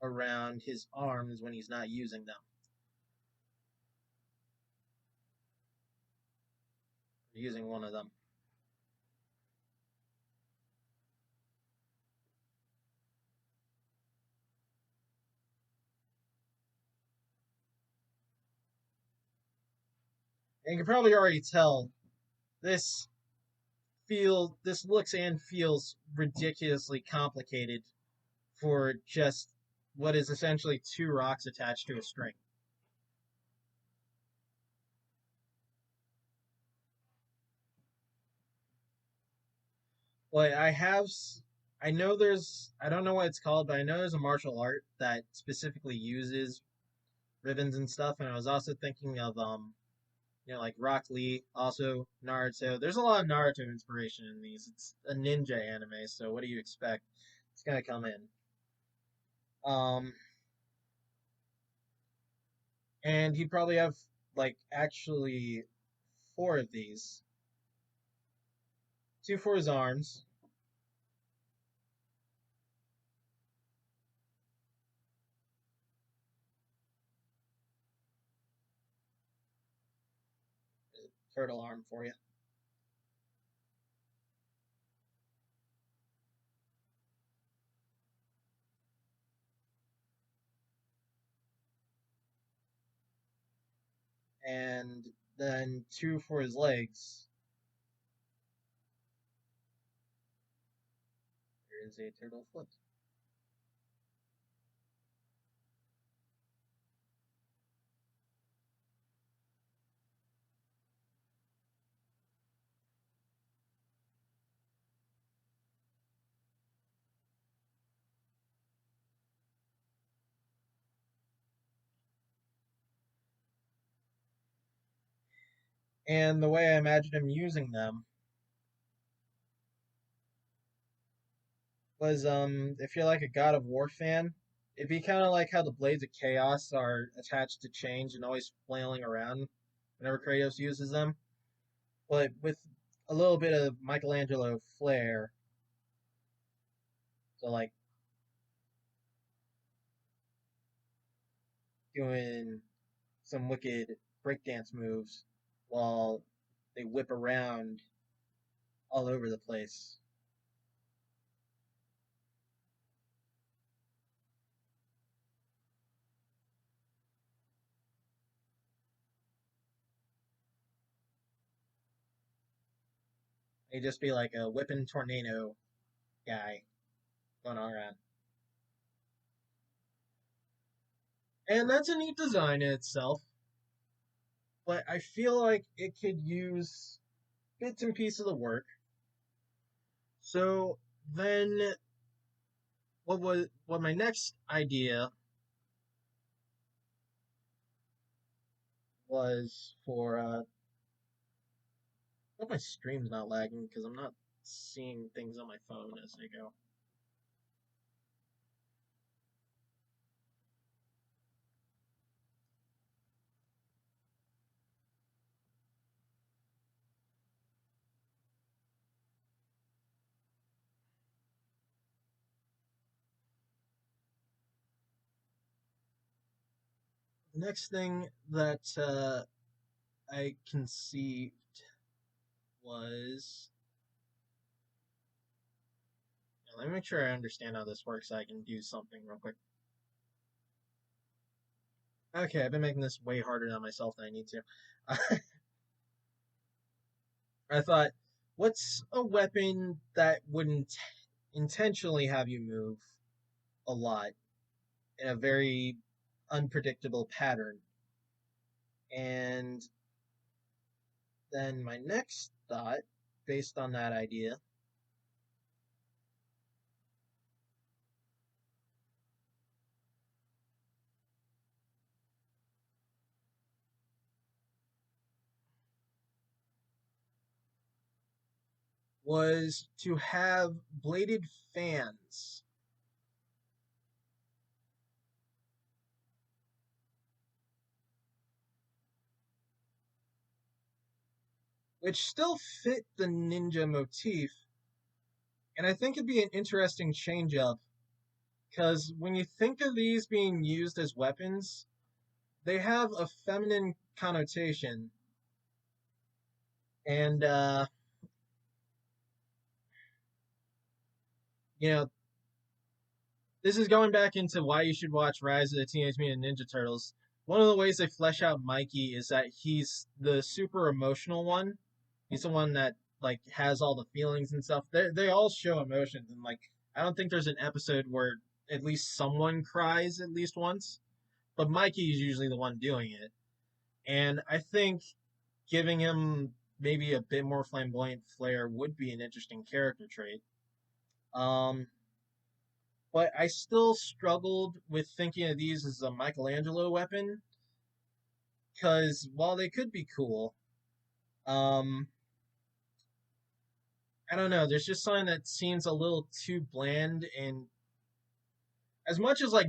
around his arms when he's not using them. Using one of them. And you can probably already tell this this looks and feels ridiculously complicated for just what is essentially two rocks attached to a string. Well, I know I don't know what it's called, but I know there's a martial art that specifically uses ribbons and stuff. And I was also thinking of, like Rock Lee, also Naruto. There's a lot of Naruto inspiration in these. It's a ninja anime, so what do you expect? It's gonna come in. Um, and he'd probably have like actually four of these, two for his arms, turtle arm for you, and then two for his legs. There is a turtle foot. And the way I imagined him using them was, if you're like a God of War fan, it'd be kind of like how the Blades of Chaos are attached to change and always flailing around whenever Kratos uses them, but with a little bit of Michelangelo flair. So like doing some wicked breakdance moves while they whip around all over the place. He'd just be like a whipping tornado guy going all around. And that's a neat design in itself, but I feel like it could use bits and pieces of the work. So then what my next idea was for I hope my stream's not lagging because I'm not seeing things on my phone as I go. The next thing that I conceived was, let me make sure I understand how this works so I can do something real quick. Okay, I've been making this way harder on myself than I need to. I thought, what's a weapon that wouldn't intentionally have you move a lot in a very unpredictable pattern? And then my next thought, based on that idea, was to have bladed fans, which still fit the ninja motif. And I think it'd be an interesting change up because when you think of these being used as weapons, they have a feminine connotation. And, you know, this is going back into why you should watch Rise of the Teenage Mutant Ninja Turtles. One of the ways they flesh out Mikey is that he's the super emotional one. He's the one that like has all the feelings and stuff. They all show emotions, and like I don't think there's an episode where at least someone cries at least once. But Mikey is usually the one doing it, and I think giving him maybe a bit more flamboyant flair would be an interesting character trait. Um, but I still struggled with thinking of these as a Michelangelo weapon because while they could be cool, um, I don't know. There's just something that seems a little too bland, and as much as I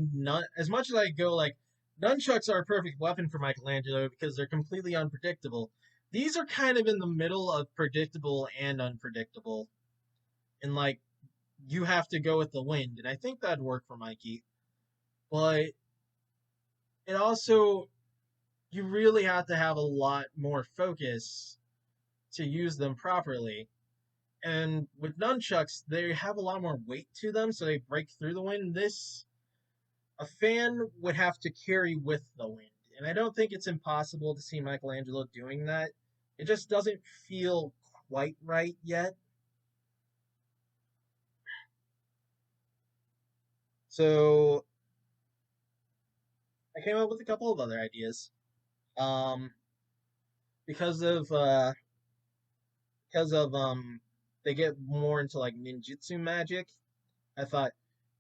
go like nunchucks are a perfect weapon for Michelangelo because they're completely unpredictable. These are kind of in the middle of predictable and unpredictable, and like you have to go with the wind, and I think that'd work for Mikey. But it also you really have to have a lot more focus to use them properly. And with nunchucks, they have a lot more weight to them, so they break through the wind. This a fan would have to carry with the wind. And I don't think it's impossible to see Michelangelo doing that. It just doesn't feel quite right yet. So I came up with a couple of other ideas. Um, because of they get more into like ninjutsu magic. I thought,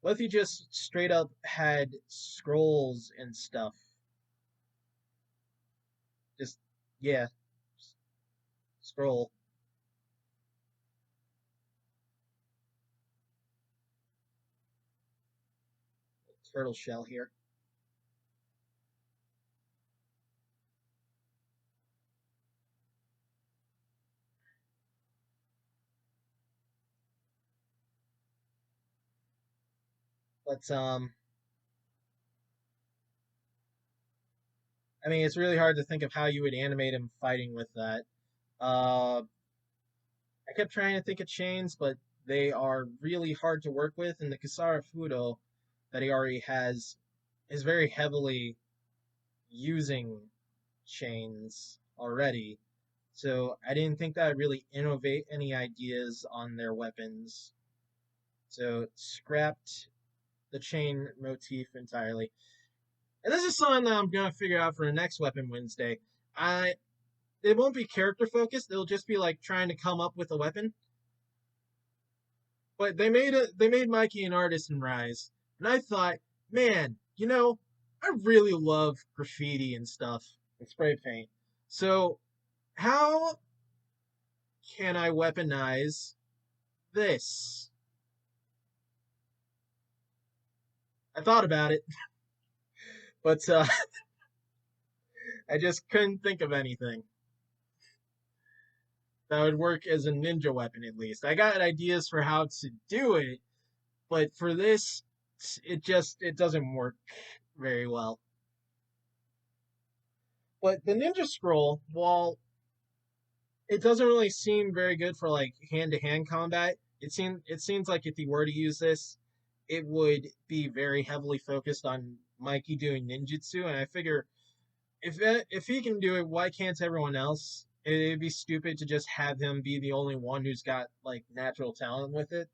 what if you just straight up had scrolls and stuff? Just yeah, scroll turtle shell here. But I mean, it's really hard to think of how you would animate him fighting with that. Uh, I kept trying to think of chains, but they are really hard to work with, and the Kisara Fudo that he already has is very heavily using chains already. So I didn't think that would really innovate any ideas on their weapons. So scrapped the chain motif entirely. And this is something that I'm gonna figure out for the next Weapon Wednesday. I It won't be character focused. It'll just be like trying to come up with a weapon. But they made Mikey an artist in Rise, and I thought, man, I really love graffiti and stuff and spray paint. So how can I weaponize this? I thought about it, but I just couldn't think of anything that would work as a ninja weapon at least. I got ideas for how to do it, but for this, it doesn't work very well. But the ninja scroll, while it doesn't really seem very good for like hand to hand combat, it seems like if he were to use this, it would be very heavily focused on Mikey doing ninjutsu. And I figure if he can do it, why can't everyone else? It'd be stupid to just have him be the only one who's got like natural talent with it,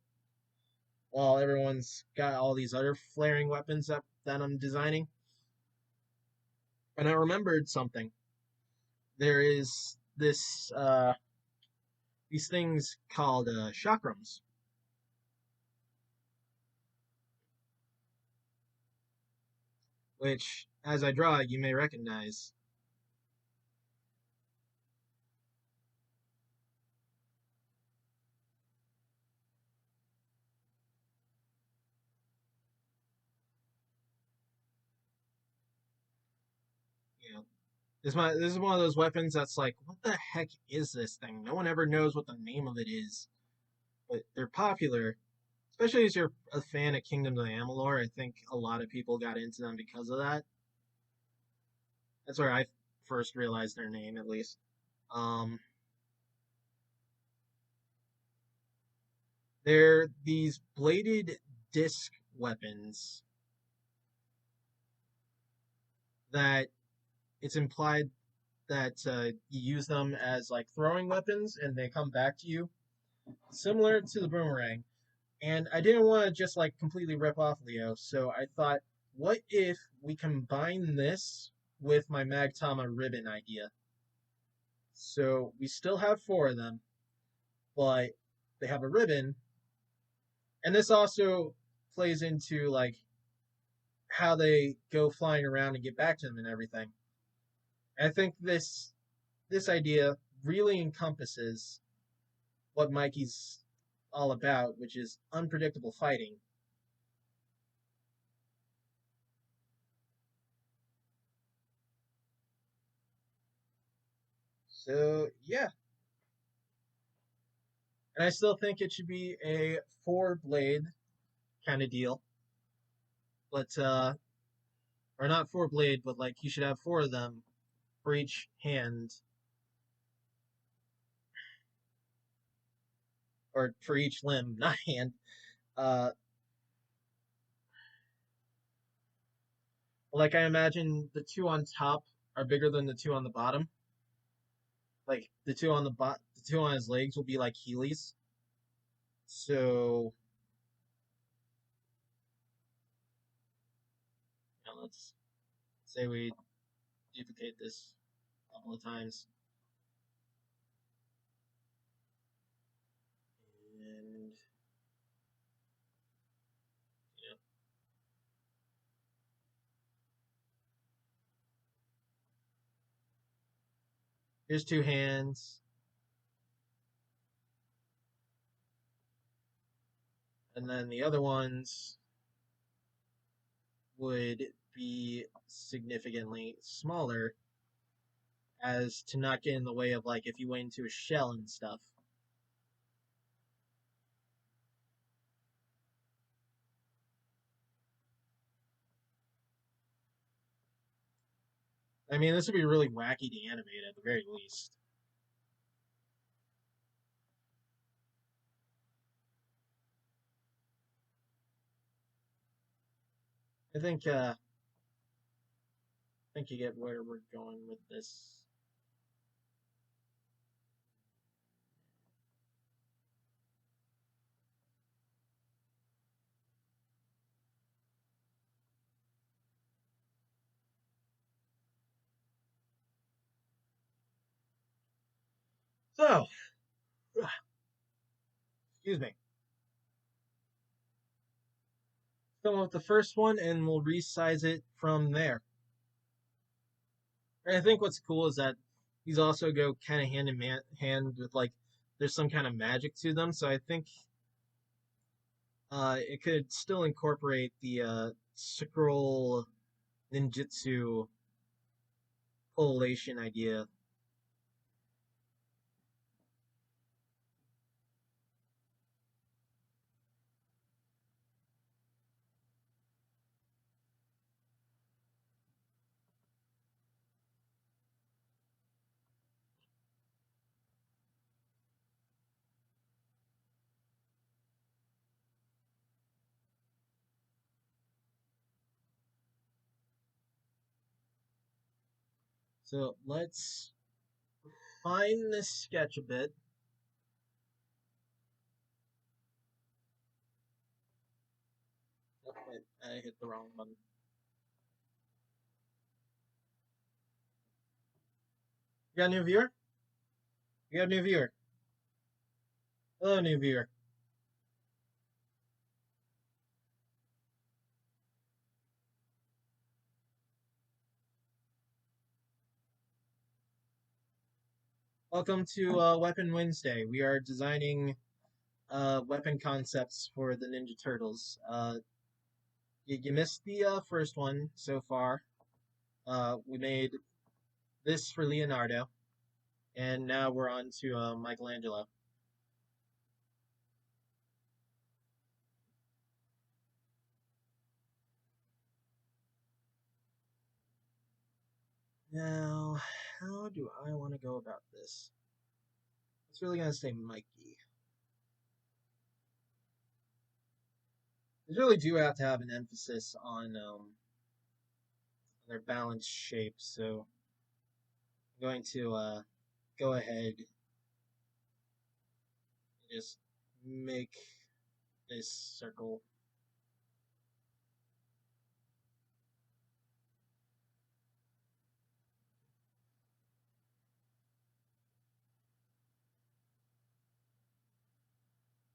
while everyone's got all these other flaring weapons that I'm designing. And I remembered something. There is these things called chakrams, which, as I draw, you may recognize. You know, this is one of those weapons that's like, what the heck is this thing? No one ever knows what the name of it is, but they're popular, especially as you're a fan of Kingdoms of Amalur. I think a lot of people got into them because of that. That's where I first realized their name, at least. Um, they're these bladed disc weapons that it's implied that you use them as like throwing weapons and they come back to you, similar to the boomerang. And I didn't want to just like completely rip off Leo, so I thought, what if we combine this with my Magtama ribbon idea? So we still have four of them, but they have a ribbon, and this also plays into like how they go flying around and get back to them and everything. And I think this idea really encompasses what Mikey's all about, which is unpredictable fighting. So yeah, and I still think it should be a four blade kind of deal, but or not four blade, but like you should have four of them for each hand, or for each limb, not hand. Uh, like I imagine the two on top are bigger than the two on the bottom. Like the two on his legs will be like Heelys. So let's say we duplicate this a couple of times. And you know, here's two hands, and then the other ones would be significantly smaller as to not get in the way of like if you went into a shell and stuff. I mean, this would be really wacky to animate at the very least. I think you get where we're going with this. So, excuse me. Come with the first one, and we'll resize it from there. And I think what's cool is that these also go kind of hand in hand with like there's some kind of magic to them. So I think it could still incorporate the scroll ninjutsu collation idea. So let's fine this sketch a bit. Oh, I hit the wrong button. You got a new viewer? You got a new viewer. Hello, new viewer. Welcome to Weapon Wednesday. We are designing weapon concepts for the Ninja Turtles. You missed the first one so far. We made this for Leonardo, and now we're on to Michelangelo. Now, how do I want to go about this? It's really gonna say Mikey. They really do have to have an emphasis on their balanced shape, so I'm going to go ahead and just make this circle.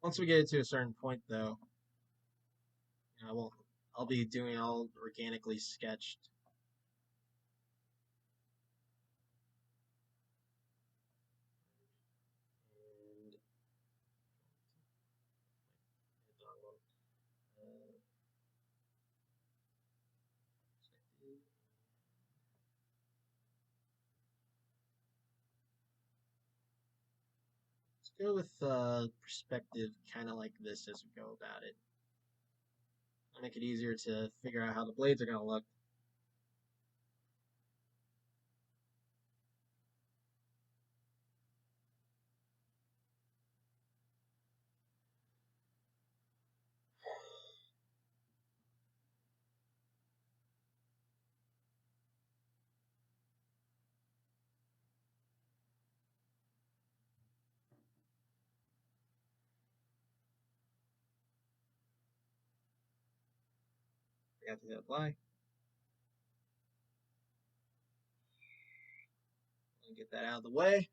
Once we get to a certain point, though, I'll be doing it all organically sketched. And let's go with perspective, kind of like this as we go about it. I'll make it easier to figure out how the blades are going to look. Forgot to hit apply. Get that out of the way.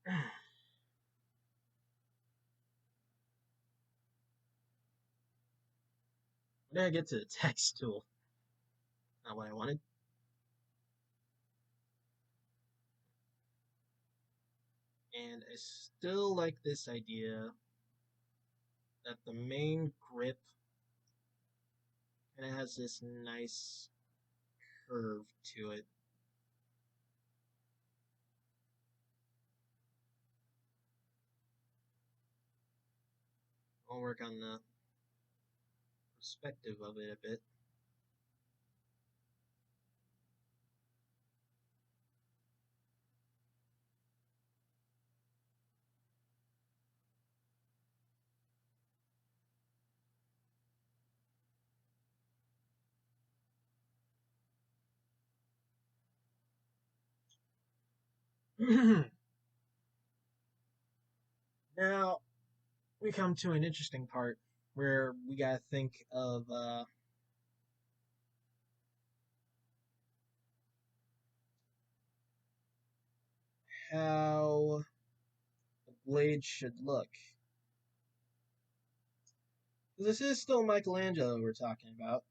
When did I get to the text tool? Not what I wanted. And I still like this idea that the main grip kind of has this nice curve to it. I'll work on the perspective of it a bit. Now, we come to an interesting part where we gotta think of how the blade should look. This is still Michelangelo we're talking about.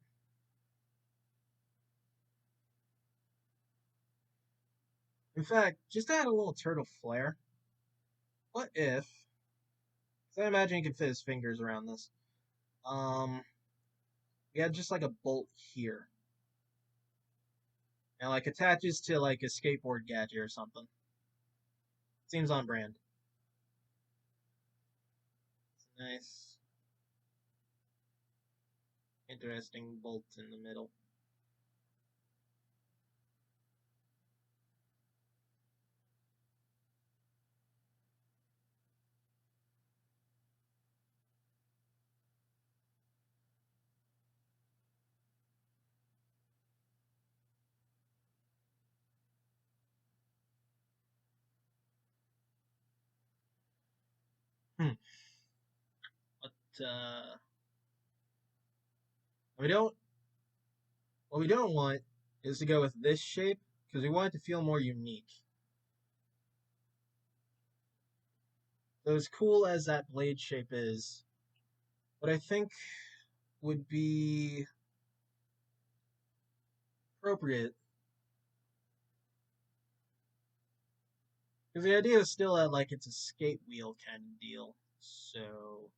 In fact, just to add a little turtle flair, what if, because I imagine he could fit his fingers around this, we had just like a bolt here, and like attaches to like a skateboard gadget or something. Seems on brand. It's a nice, interesting bolt in the middle. Hmm. But we don't. What we don't want is to go with this shape because we want it to feel more unique. So as cool as that blade shape is, what I think would be appropriate, because the idea is still that like it's a skate wheel kind of deal. So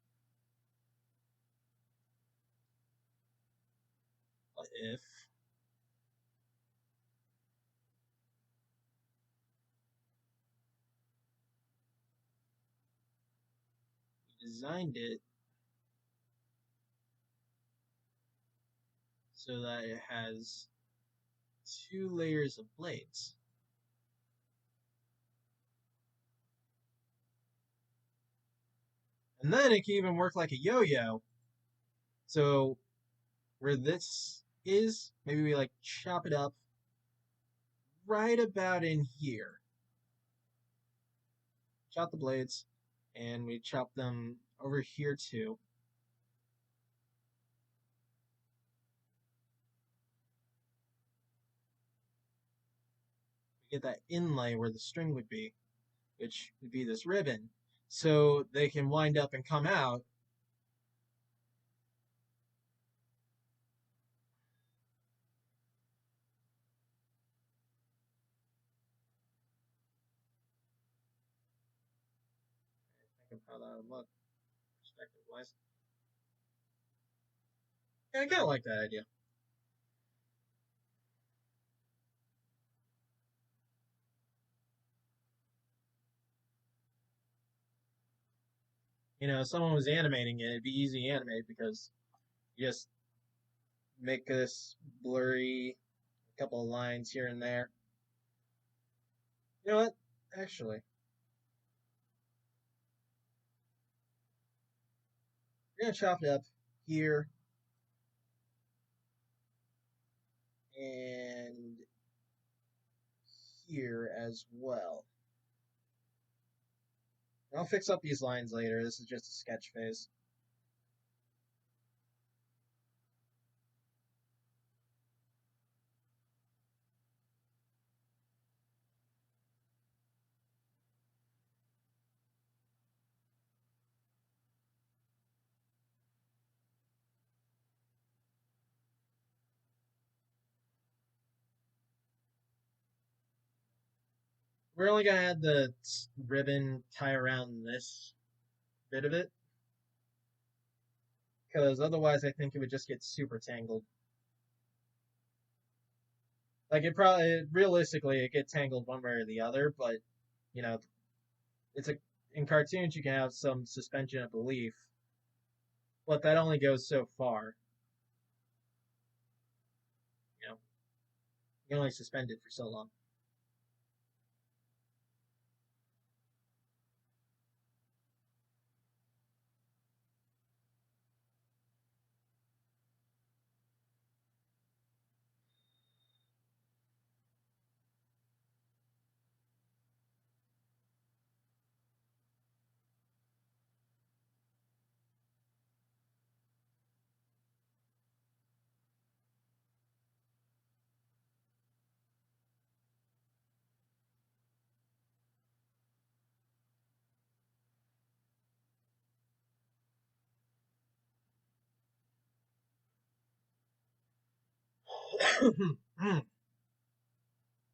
what if we designed it so that it has two layers of blades? And then it can even work like a yo-yo. So where this is, maybe we like chop it up right about in here. Chop the blades, and we chop them over here too. We get that inlay where the string would be, which would be this ribbon. so they can wind up and come out. Think of how that would look perspective wise. Yeah, I kind of like that idea. If someone was animating it, it'd be easy to animate because you just make this blurry, a couple of lines here and there. You know what? Actually, we're gonna chop it up here and here as well. And I'll fix up these lines later. This is just a sketch phase. We're only gonna add the ribbon tie around this bit of it, because otherwise I think it would just get super tangled. Like realistically it get tangled one way or the other, but you know it's a in cartoons you can have some suspension of belief, but that only goes so far. You know, you can only suspend it for so long.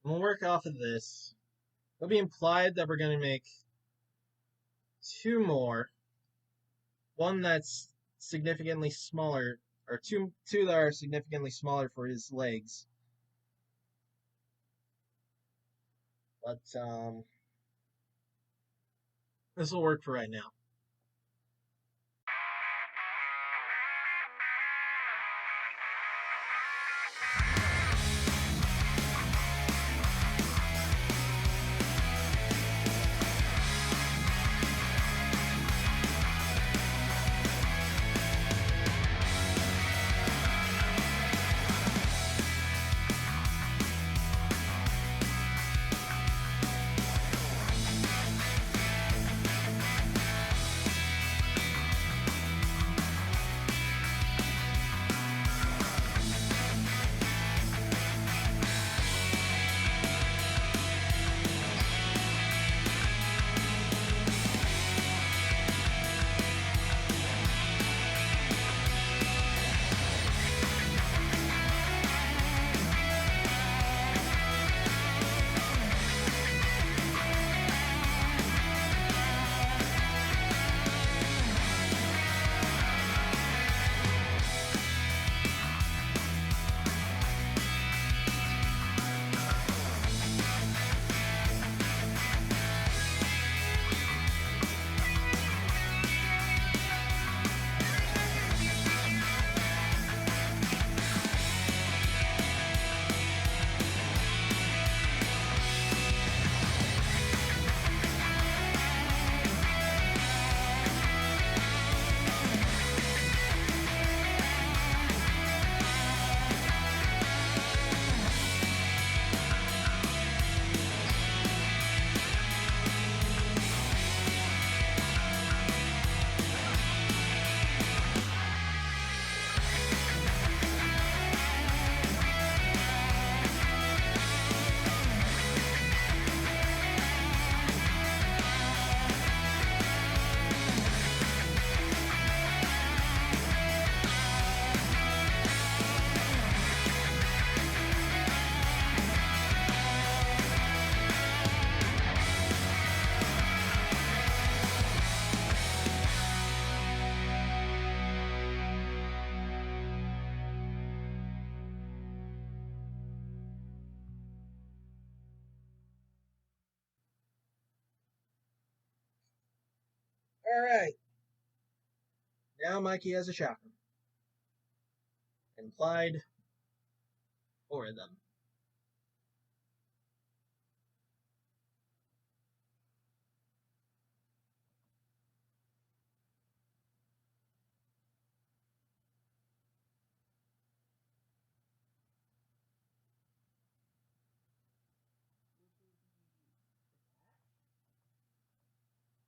We'll work off of this. It'll be implied that we're going to make two more. One that's significantly smaller, or two that are significantly smaller for his legs. But this will work for right now. Alright, now Mikey has a shotgun. Implied for them.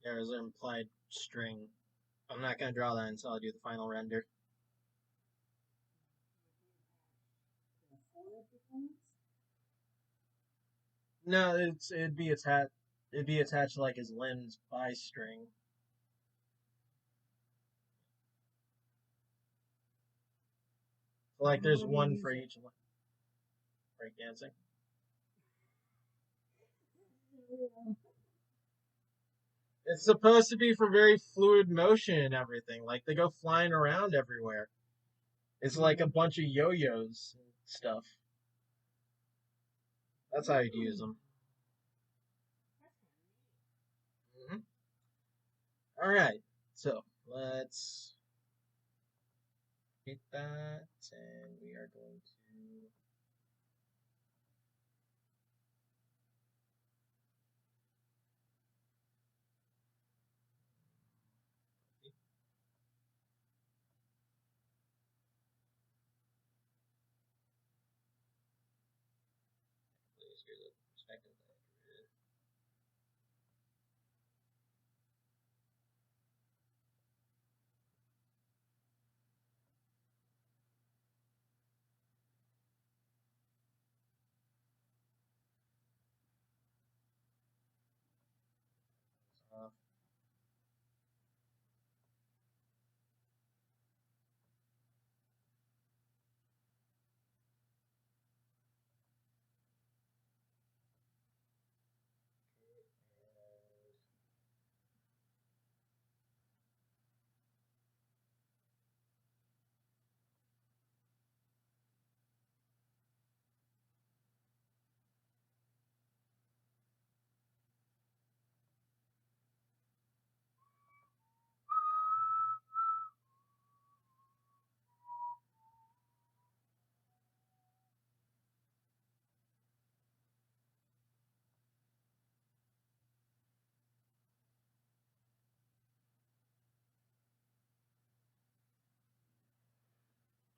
There's an implied string. I'm not going to draw that until I do the final render. No, it'd be attached. It'd be attached like his limbs by string. So like there's one for each breakdancing. It's supposed to be for very fluid motion and everything. Like they go flying around everywhere. It's like a bunch of yo-yos and stuff. That's how you'd use them. All right, so let's hit that, and we are going to. Here's a perspective that I created.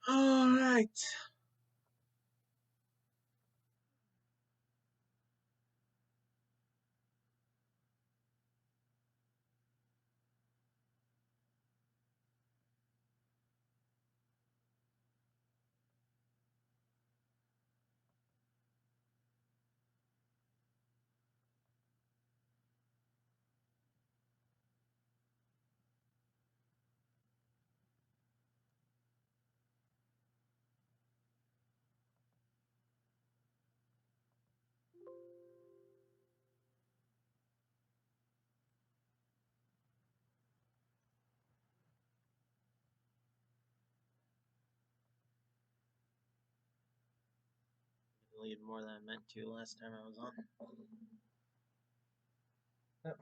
All right. Deleted more than I meant to last time I was on. Yep.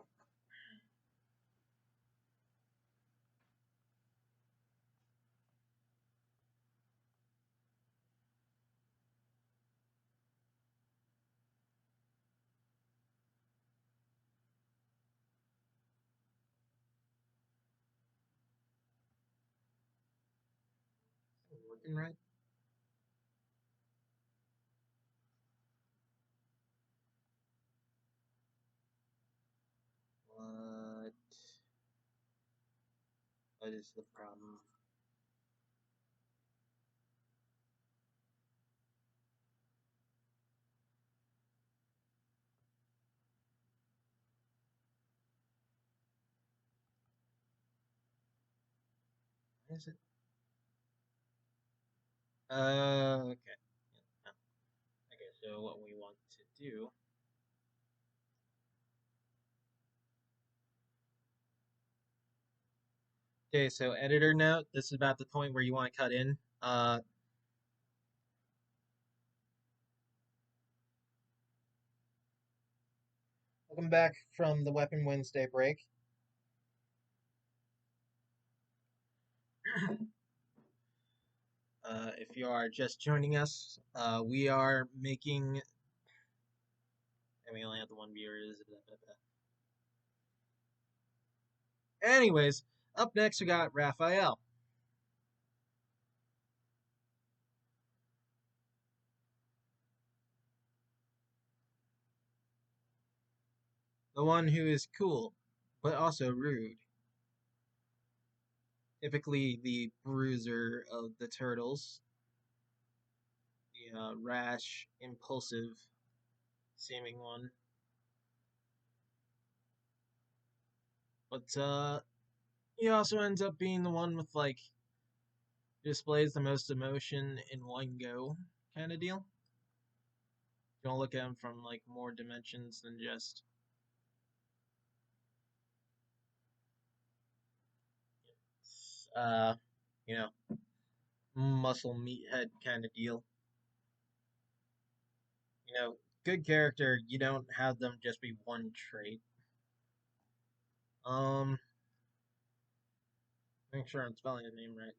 Looking right. What? What is the problem? Is it? Okay. Yeah. Okay, so what we want to do. Okay, so editor note, this is about the point where you want to cut in. Welcome back from the Weapon Wednesday break. If you are just joining us, we are making. And we only have the one viewer. Anyways, up next we got Raphael, the one who is cool, but also rude. Typically the bruiser of the turtles, the rash, impulsive seeming one. But he also ends up being the one with like displays the most emotion in one go kind of deal. You don't look at him from like more dimensions than just uh you know muscle meathead kind of deal. Good character, you don't have them just be one trait. Um, make sure I'm spelling the name right.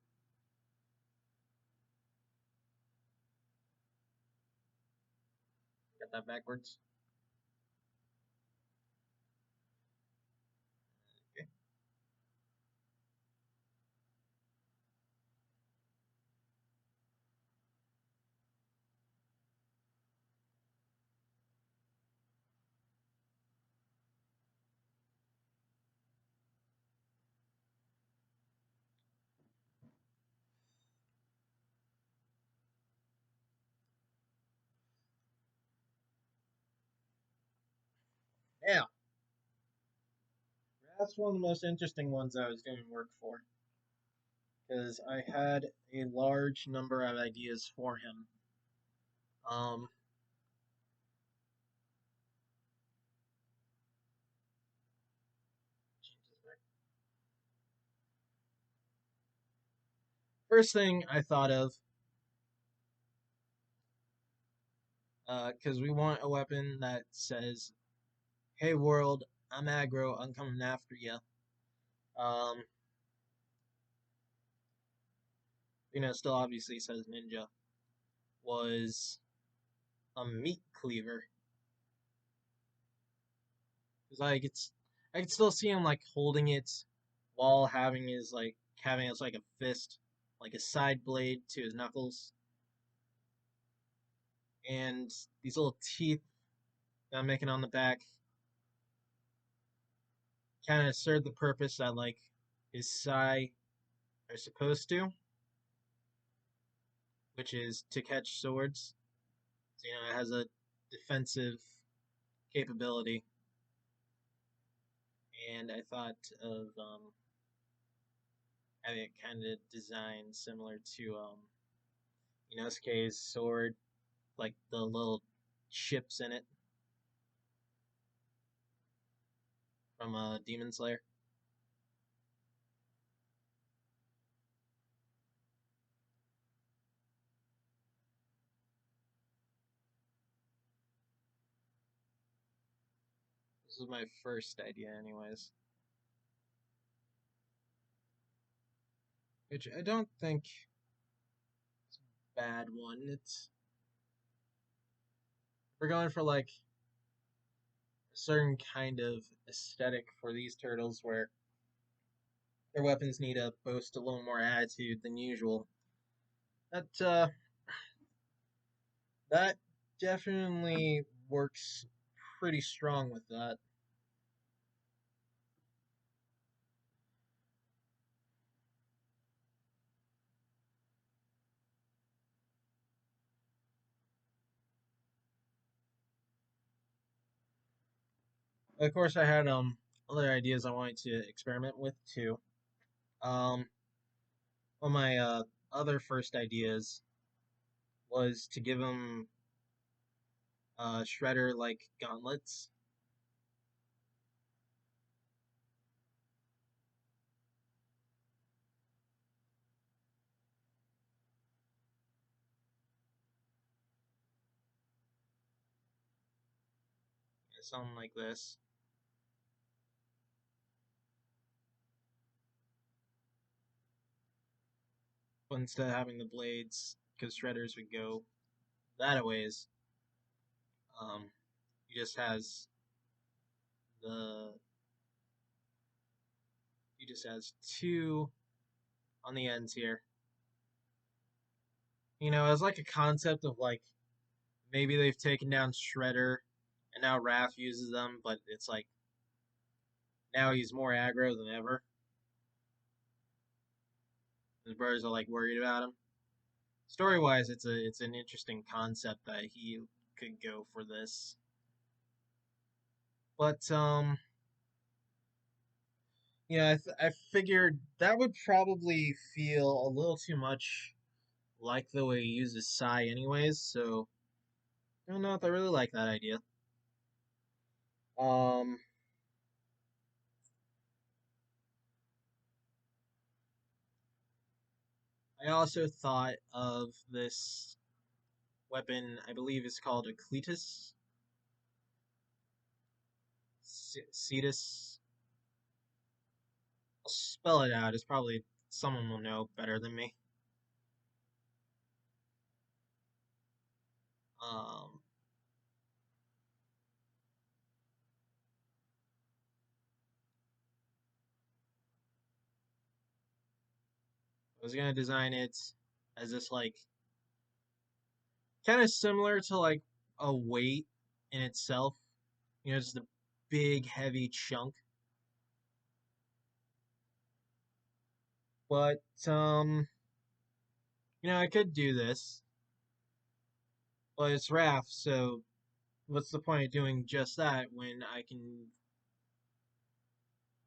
Got that backwards. Okay. Now, that's one of the most interesting ones I was doing work for because I had a large number of ideas for him. Um, first thing I thought of, because we want a weapon that says, "Hey world, I'm aggro. I'm coming after you." Um, still obviously says ninja. Was a meat cleaver. Because I could still see him like holding it while having it as like a fist, like a side blade to his knuckles, and these little teeth that I'm making on the back kind of serve the purpose that like his sai are supposed to, which is to catch swords. So, it has a defensive capability, and I thought of having it kind of designed similar to Inosuke's sword, like the little ships in it from Demon Slayer. This was my first idea, anyways. Which I don't think it's a bad one. We're going for like a certain kind of aesthetic for these turtles where their weapons need to boast a little more attitude than usual. That that definitely works pretty strong with that. Of course, I had other ideas I wanted to experiment with too. Um, One of my other first ideas was to give him Shredder like gauntlets. Something like this. but instead of having the blades, because shredders would go that a ways, um, he just has the he just has two on the ends here. You know, as like a concept of like maybe they've taken down Shredder and now Raph uses them, but it's like now he's more aggro than ever. His brothers are like worried about him. Story wise, it's an interesting concept that he could go for this. But yeah, I figured that would probably feel a little too much like the way he uses Psy anyways, so I don't know if I really like that idea. Um I also thought of this weapon, I believe it's called a Cletus. Cetus. I'll spell it out. It's probably someone will know better than me. Um, I was gonna design it as this like kind of similar to like a weight in itself. You know, just a big heavy chunk. But you know, I could do this, but it's Raph, so what's the point of doing just that when I can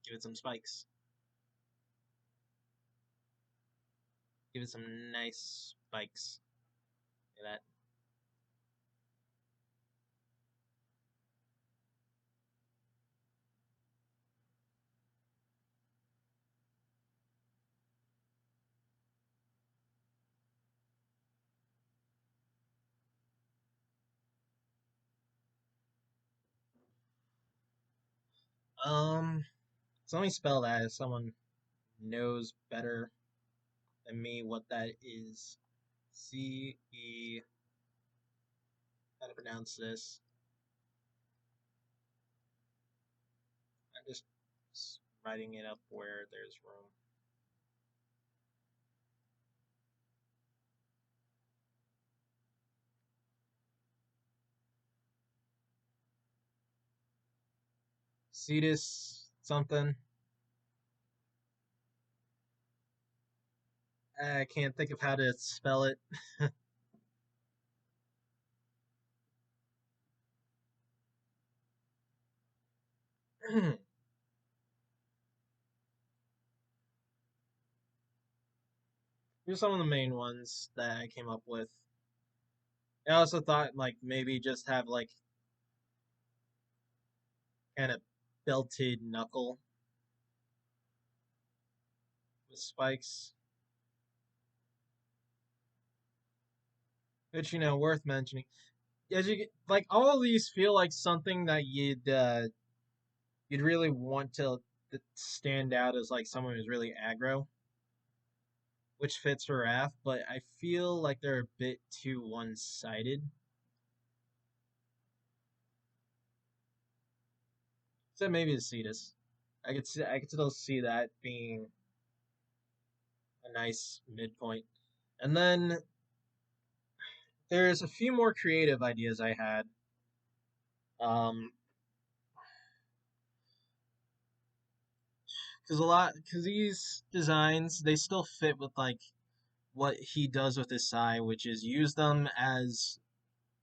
give it some spikes? Give it some nice spikes. Look at that. So let me spell that if someone knows better than me what that is. C-E, how to pronounce this. I'm just writing it up where there's room. Cetus something. I can't think of how to spell it. Here's some of the main ones that I came up with. I also thought like maybe just have like kind of belted knuckle with spikes. Which you know, worth mentioning. As you get, like all of these feel like something that you'd really want to stand out as like someone who's really aggro, which fits for Raph, but I feel like they're a bit too one-sided. So maybe the Cetus. I could still see that being a nice midpoint. And then there's a few more creative ideas I had. Um, because these designs they still fit with like what he does with his Sai, which is use them as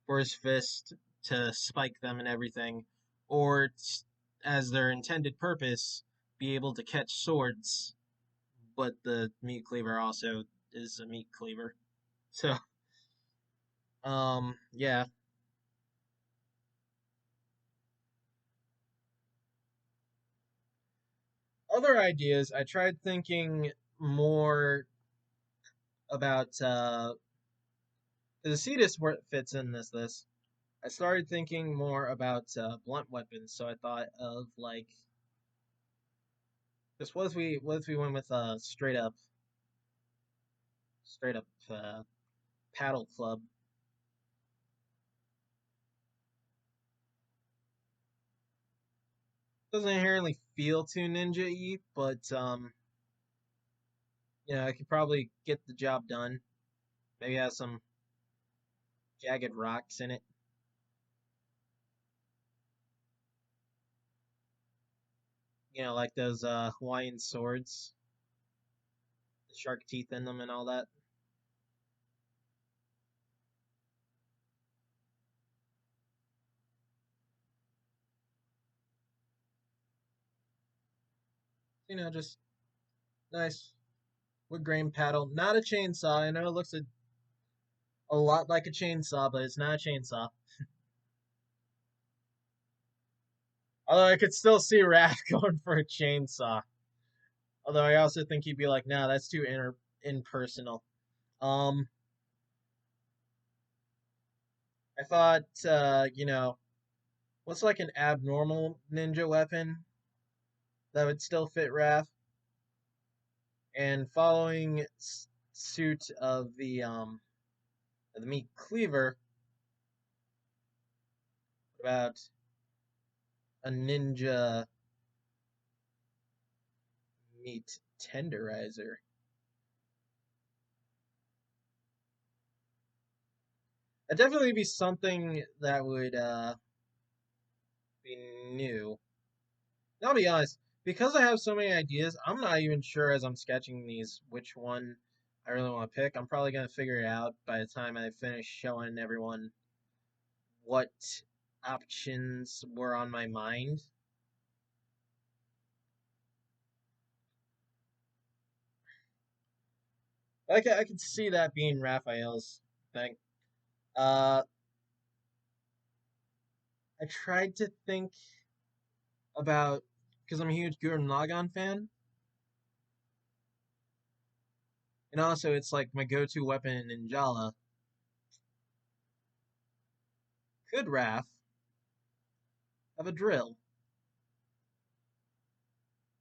for his fist to spike them and everything, or as their intended purpose, be able to catch swords. But the meat cleaver also is a meat cleaver. So, yeah. Other ideas, I tried thinking more about the Cetus fits in this. I started thinking more about blunt weapons, so I thought of like just what if we went with straight up straight up paddle club. Doesn't inherently feel too ninja-y, but I could probably get the job done. Maybe have some jagged rocks in it. Like those Hawaiian swords, the shark teeth in them and all that. Just nice wood grain paddle. Not a chainsaw. I know it looks a lot like a chainsaw, but it's not a chainsaw. Although I could still see Raph going for a chainsaw. Although I also think he'd be like, "No, that's too impersonal." Um, I thought, what's like an abnormal ninja weapon that would still fit Raph? And following suit of the meat cleaver, what about a ninja meat tenderizer? That'd definitely be something that would be new. Now, I'll be honest, because I have so many ideas, I'm not even sure as I'm sketching these which one I really want to pick. I'm probably going to figure it out by the time I finish showing everyone what options were on my mind. I could see that being Raphael's thing. Uh, I tried to think about, because I'm a huge Gurren Lagann fan, and also it's like my go-to weapon in Ninjala. Could Raph have a drill?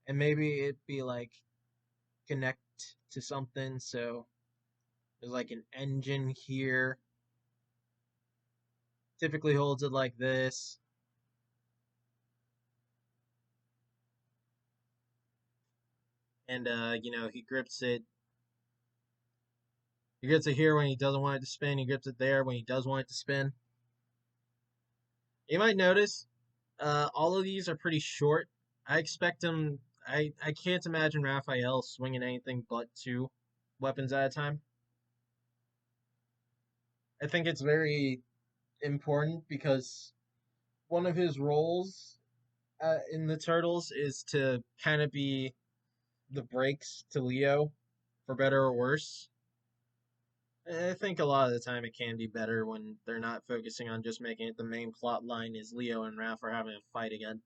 And maybe it'd be like connect to something, so there's like an engine here. Typically holds it like this. And he grips it. He grips it here when he doesn't want it to spin. He grips it there when he does want it to spin. You might notice all of these are pretty short. I expect him. I can't imagine Raphael swinging anything but two weapons at a time. I think it's very important because one of his roles in the Turtles is to kind of be the brakes to Leo, for better or worse. I think a lot of the time it can be better when they're not focusing on just making it the main plot line is Leo and Raph are having a fight again.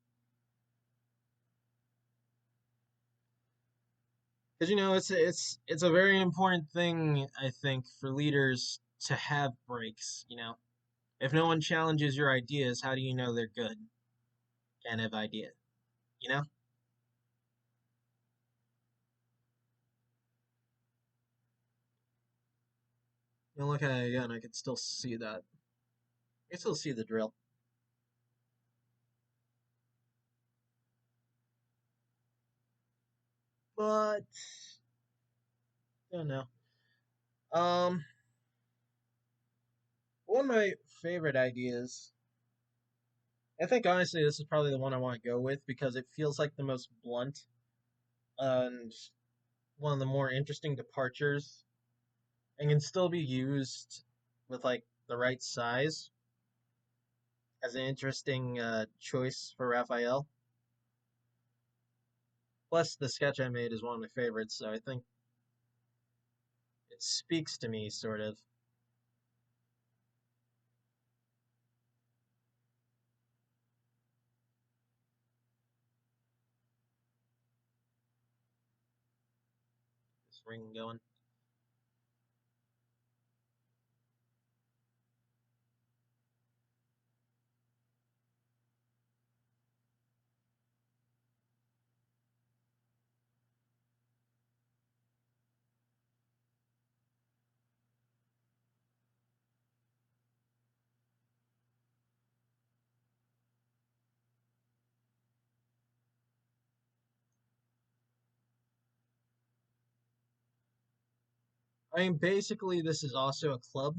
Because it's a very important thing I think for leaders to have breaks. If no one challenges your ideas, how do you know they're good? Kind of idea. You know. Look at it again. I can still see that. I can still see the drill. But I don't know. Um, one of my favorite ideas. I think honestly, this is probably the one I want to go with because it feels like the most blunt and one of the more interesting departures, and can still be used with like the right size as an interesting choice for Raphael. Plus, the sketch I made is one of my favorites, so I think it speaks to me sort of. This ring going. I mean, basically, this is also a club,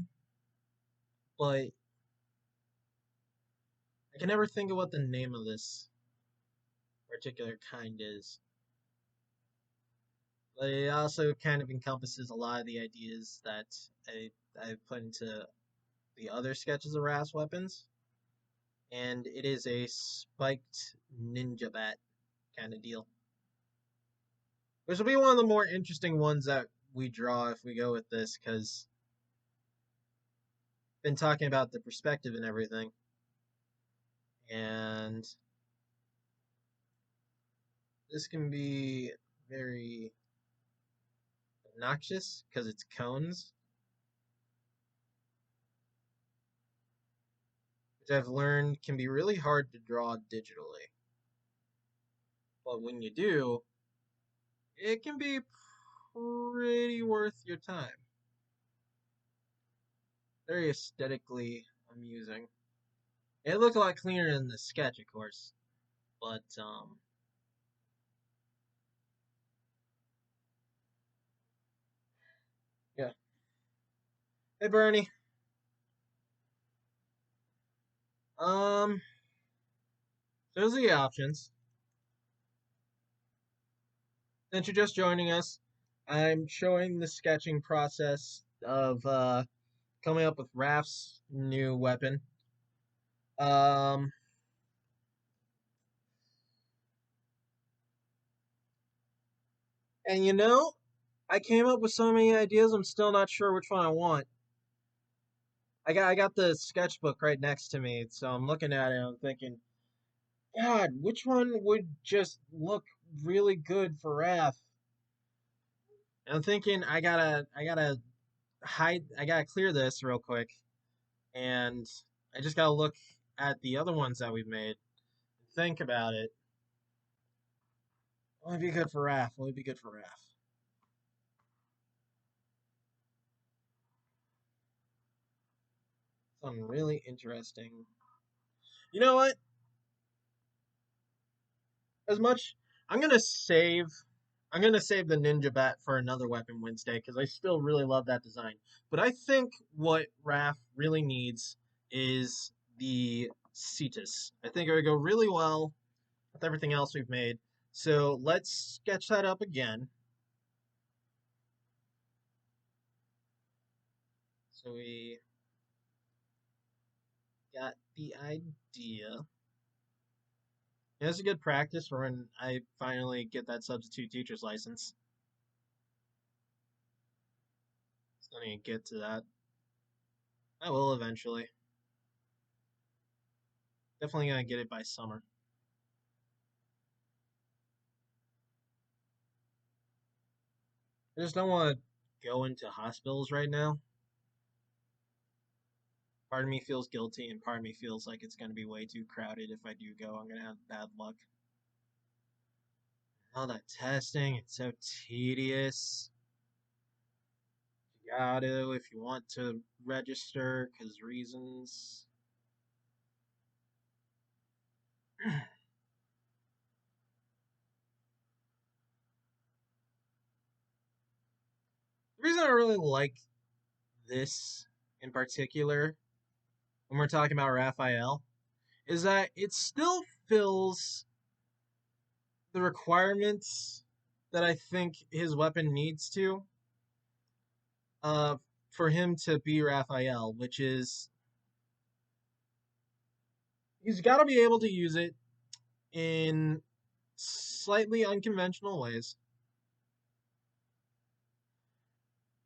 but I can never think of what the name of this particular kind is. But it also kind of encompasses a lot of the ideas that I put into the other sketches of Raph's weapons. And it is a spiked ninja bat kind of deal. Which will be one of the more interesting ones that we draw if we go with this, because been talking about the perspective and everything. And this can be very obnoxious because it's cones, which I've learned can be really hard to draw digitally. But when you do, it can be pretty worth your time. Very aesthetically amusing. It looked a lot cleaner than the sketch, of course, but yeah. Hey Bernie. Um, those are the options. Since you're just joining us, I'm showing the sketching process of coming up with Raph's new weapon. Um, and I came up with so many ideas. I'm still not sure which one I want. I got the sketchbook right next to me, so I'm looking at it. And I'm thinking, God, which one would just look really good for Raph? And I'm thinking I gotta clear this real quick, and I just gotta look at the other ones that we've made. Think about it. What would be good for Raph? What would be good for Raph? Something really interesting. You know what? As much I'm gonna save I'm gonna save the ninja bat for another weapon Wednesday because I still really love that design. But I think what Raph really needs is the Cetus. I think it would go really well with everything else we've made. So let's sketch that up again. So we got the idea. Yeah, it's a good practice for when I finally get that substitute teacher's license. Still need to get to that. I will eventually. Definitely gonna get it by summer. I just don't want to go into hospitals right now. Part of me feels guilty, and part of me feels like it's gonna be way too crowded. If I do go, I'm gonna have bad luck. All that testing, it's so tedious. You gotta if you want to register, because reasons. The reason I really like this in particular, when we're talking about Raphael, is that it still fills the requirements that I think his weapon needs to, uh, for him to be Raphael, which is he's got to be able to use it in slightly unconventional ways.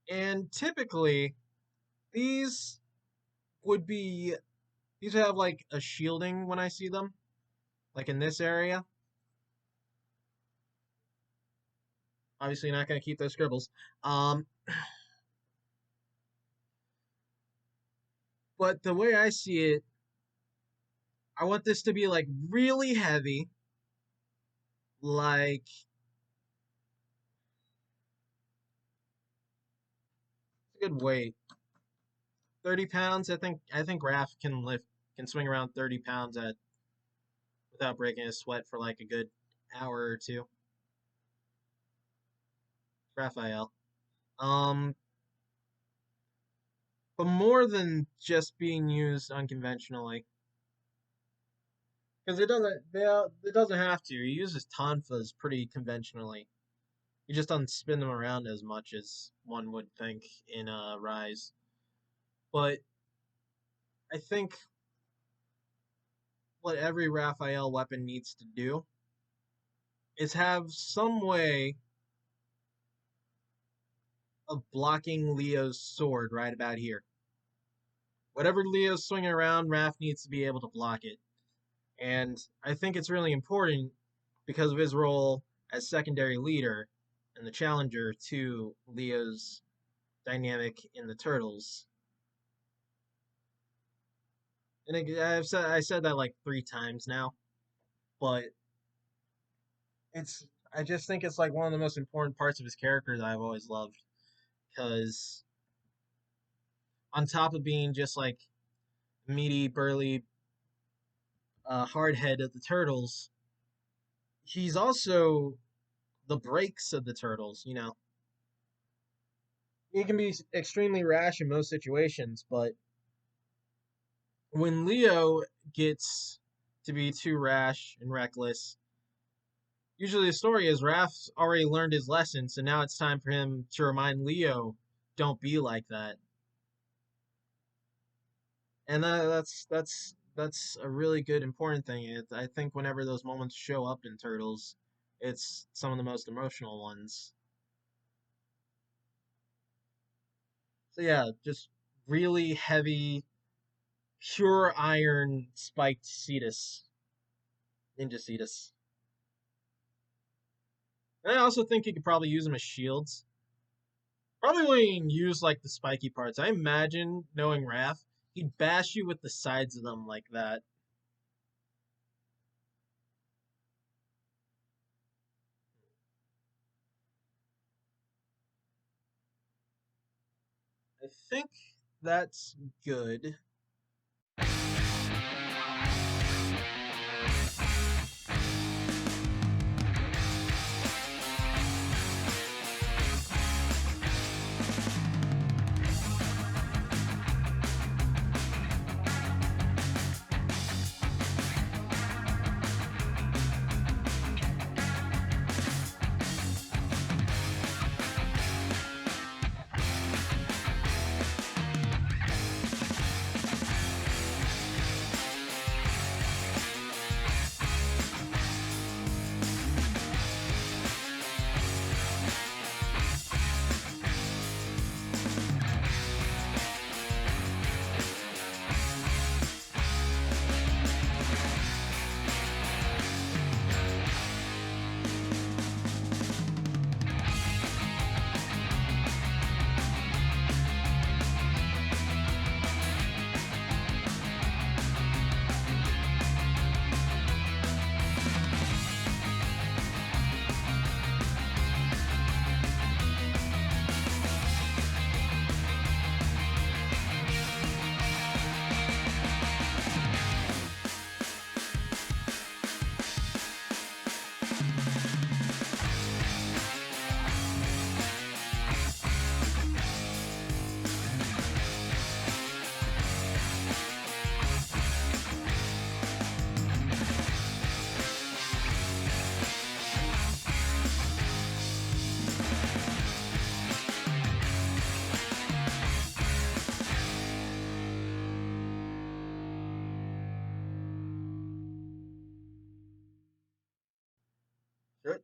And typically, these would be these would have like a shielding when I see them, like in this area. Obviously, not going to keep those scribbles. Um, but the way I see it, I want this to be like really heavy, like it's a good weight. 30 pounds. I think Raph can swing around 30 pounds at without breaking a sweat for like a good hour or two. Raphael. Um, but more than just being used unconventionally. Because it doesn't have to. He uses tonfas pretty conventionally. He just doesn't spin them around as much as one would think in Rise. But I think what every Raphael weapon needs to do is have some way of blocking Leo's sword right about here. Whatever Leo's swinging around, Raph needs to be able to block it. And I think it's really important because of his role as secondary leader and the challenger to Leo's dynamic in the Turtles. And I said that like 3 times now, but I just think it's like one of the most important parts of his character that I've always loved because on top of being just like meaty, burly, hard head of the Turtles, he's also the brakes of the Turtles. He can be extremely rash in most situations, but when Leo gets to be too rash and reckless, usually the story is Raph's already learned his lesson, so now it's time for him to remind Leo, don't be like that. And that's a really good important thing. I think whenever those moments show up in Turtles, it's some of the most emotional ones. So yeah, just really heavy, pure iron spiked Cetus, Ninja Cetus. And I also think you could probably use them as shields. Probably wouldn't even use like the spiky parts. I imagine knowing Raph, he'd bash you with the sides of them like that. I think that's good.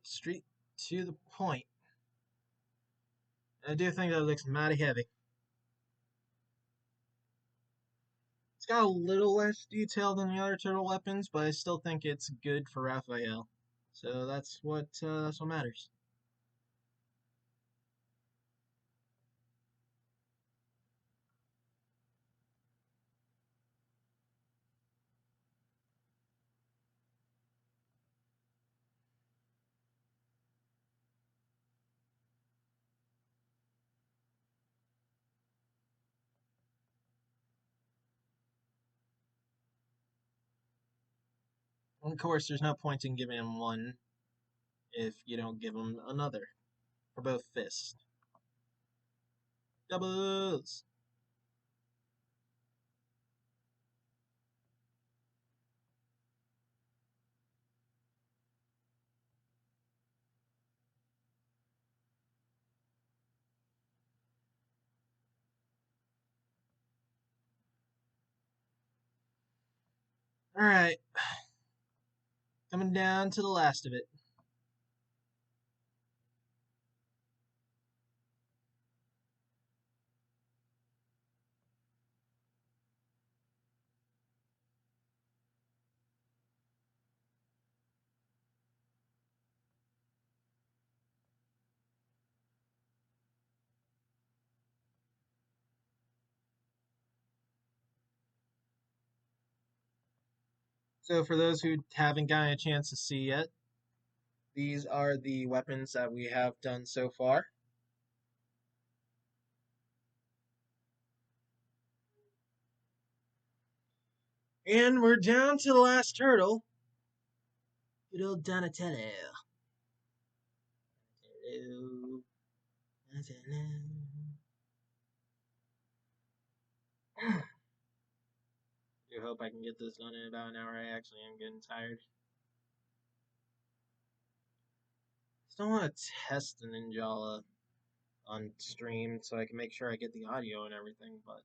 Straight to the point. I do think that looks mighty heavy. It's got a little less detail than the other turtle weapons, but I still think it's good for Raphael. So that's what matters. Of course, there's no point in giving him one if you don't give him another for both fists. Doubles. Alright, coming down to the last of it. So, for those who haven't gotten a chance to see yet, these are the weapons that we have done so far. And we're down to the last turtle. Good old Donatello. Donatello. I do hope I can get this done in about an hour. I actually am getting tired. Still want to test the Ninjala on stream so I can make sure I get the audio and everything, but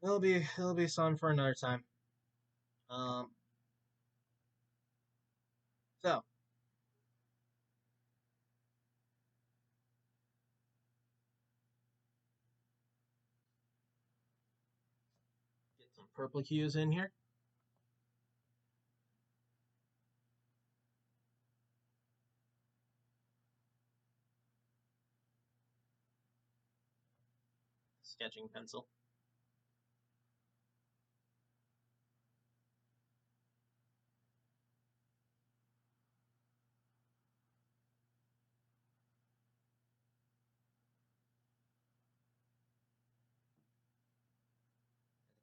it'll be fun for another time. Um, so get some purple hues in here. Sketching pencil.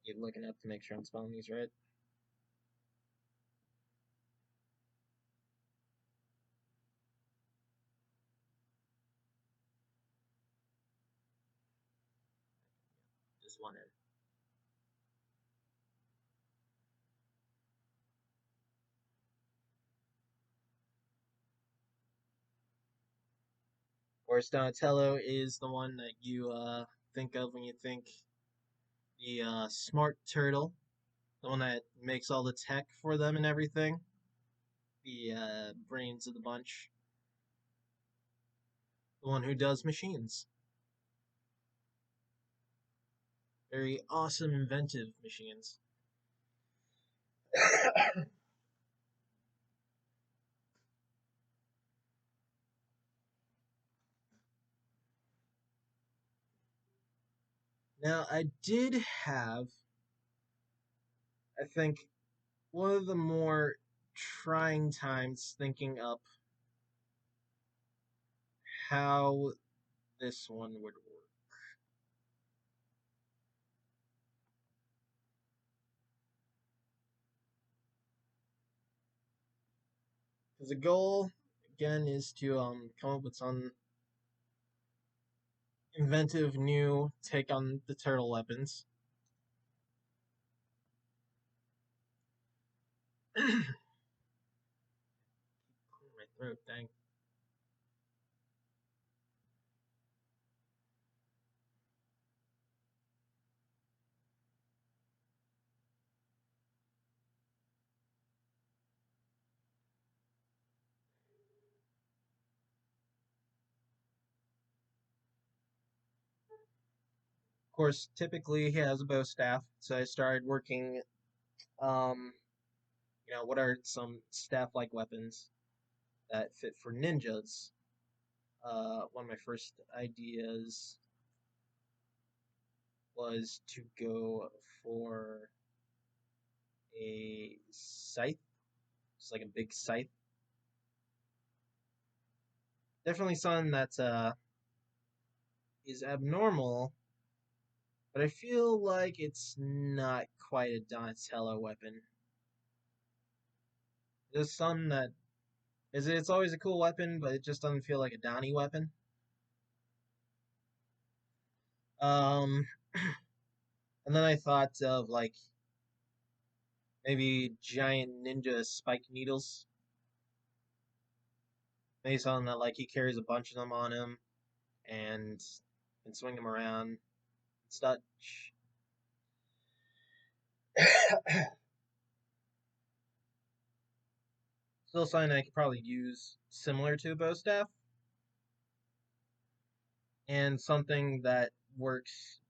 Keep looking up to make sure I'm spelling these right. Just one in. Of course, Donatello is the one that you think of when you think the smart turtle, the one that makes all the tech for them and everything, the brains of the bunch, the one who does machines. Very awesome, inventive machines. Now, I did have, I think, one of the more trying times thinking up how this one would work. Because the goal, again, is to come up with some inventive new take on the turtle weapons. My throat, dang. Of course, typically he has a bow staff, so I started working. Um, what are some staff-like weapons that fit for ninjas? One of my first ideas was to go for a scythe, just like a big scythe. Definitely something that is abnormal, but I feel like it's not quite a Donatello weapon. There's some that it's always a cool weapon, but it just doesn't feel like a Donnie weapon. Um, and then I thought of like maybe giant ninja spike needles. Maybe something that like he carries a bunch of them on him and can swing them around. Such. Still something I could probably use similar to a bow staff, and something that works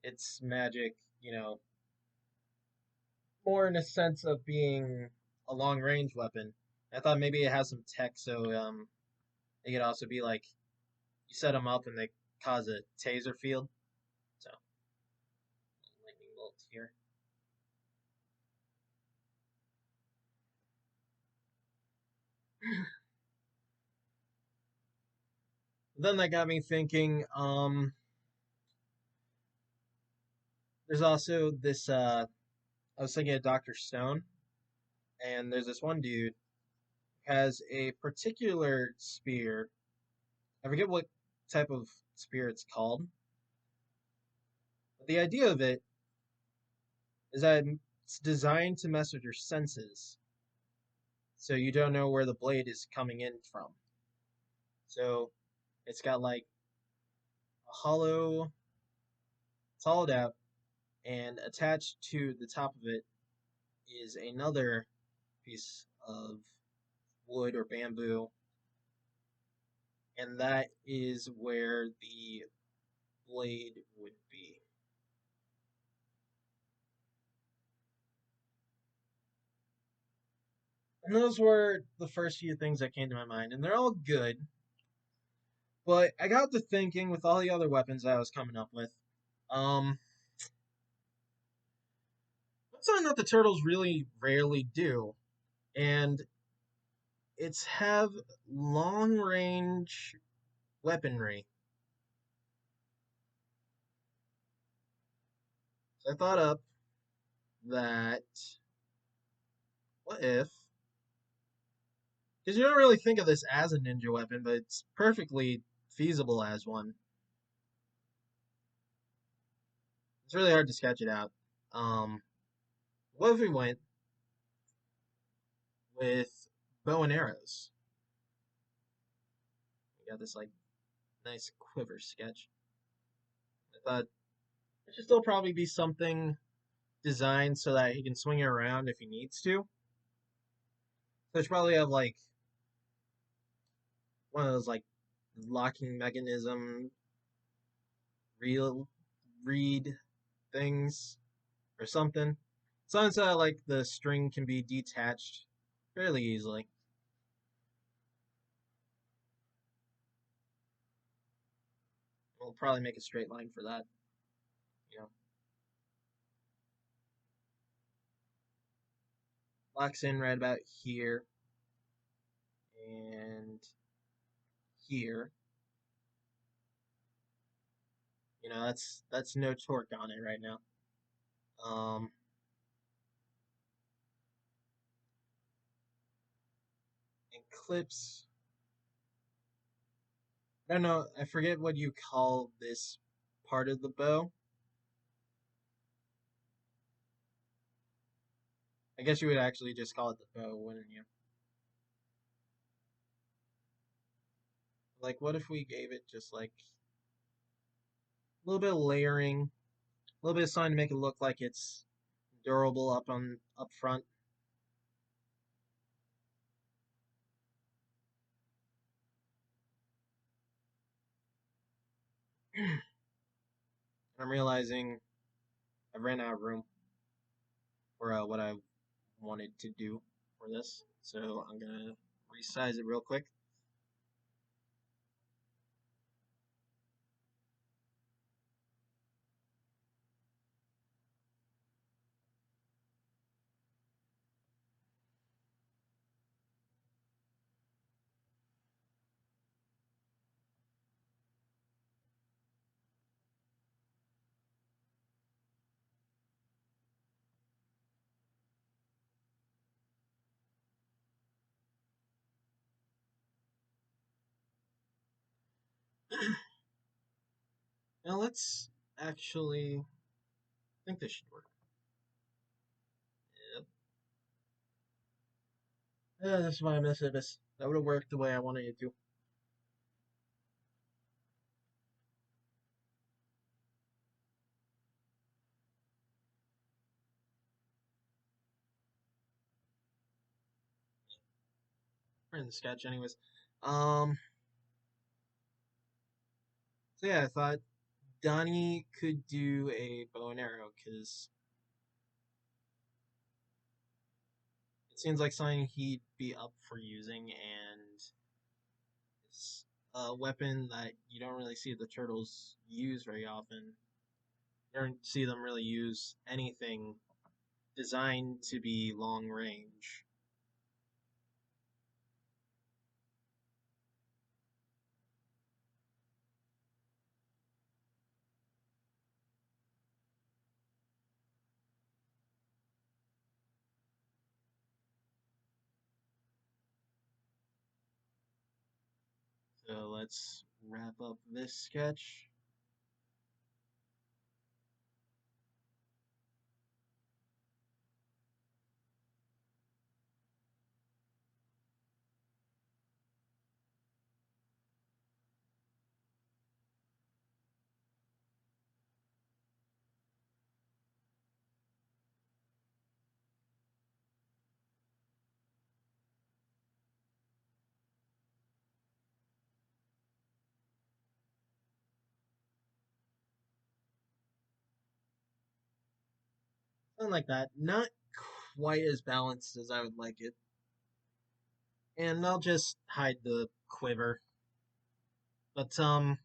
its magic, more in a sense of being a long range weapon. I thought maybe it has some tech, so it could also be like you set them up and they cause a taser field. So lightning bolt here. Then that got me thinking. There's also this. I was thinking of Doctor Stone, and there's this one dude who has a particular spear. I forget what type of spear it's called. But the idea of it is that it's designed to mess with your senses, so you don't know where the blade is coming in from. So it's got like a hollow, it's hollowed out, and attached to the top of it is another piece of wood or bamboo, and that is where the blade would be. And those were the first few things that came to my mind, and they're all good. But I got to thinking with all the other weapons I was coming up with, um, what's something that the turtles really rarely do, and it's have long range weaponry. So I thought up that what if, because you don't really think of this as a ninja weapon, but it's perfectly feasible as one. It's really hard to sketch it out. Um, what if we went with bow and arrows? We got this like nice quiver sketch. I thought it should still probably be something designed so that he can swing it around if he needs to. So it's probably have like one of those like locking mechanism real read things or something. Something so that like the string can be detached fairly easily. We'll probably make a straight line for that, you know. Locks in right about here and here. That's no torque on it right now. Um, and clips. I don't know. I forget what you call this part of the bow. I guess you would actually just call it the bow, wouldn't you? Like, what if we gave it just like a little bit of layering, a little bit of something to make it look like it's durable up front. I'm realizing I've ran out of room for what I wanted to do for this, so I'm gonna resize it real quick. Now let's actually I think this should work. Yep. Yeah, that's why I missed this. That would have worked the way I wanted it to. in the sketch, anyways. Um, so yeah, I thought Donnie could do a bow and arrow because it seems like something he'd be up for using, and it's a weapon that you don't really see the turtles use very often. You don't see them really use anything designed to be long range. So let's wrap up this sketch. Something like that. Not quite as balanced as I would like it. And I'll just hide the quiver. But I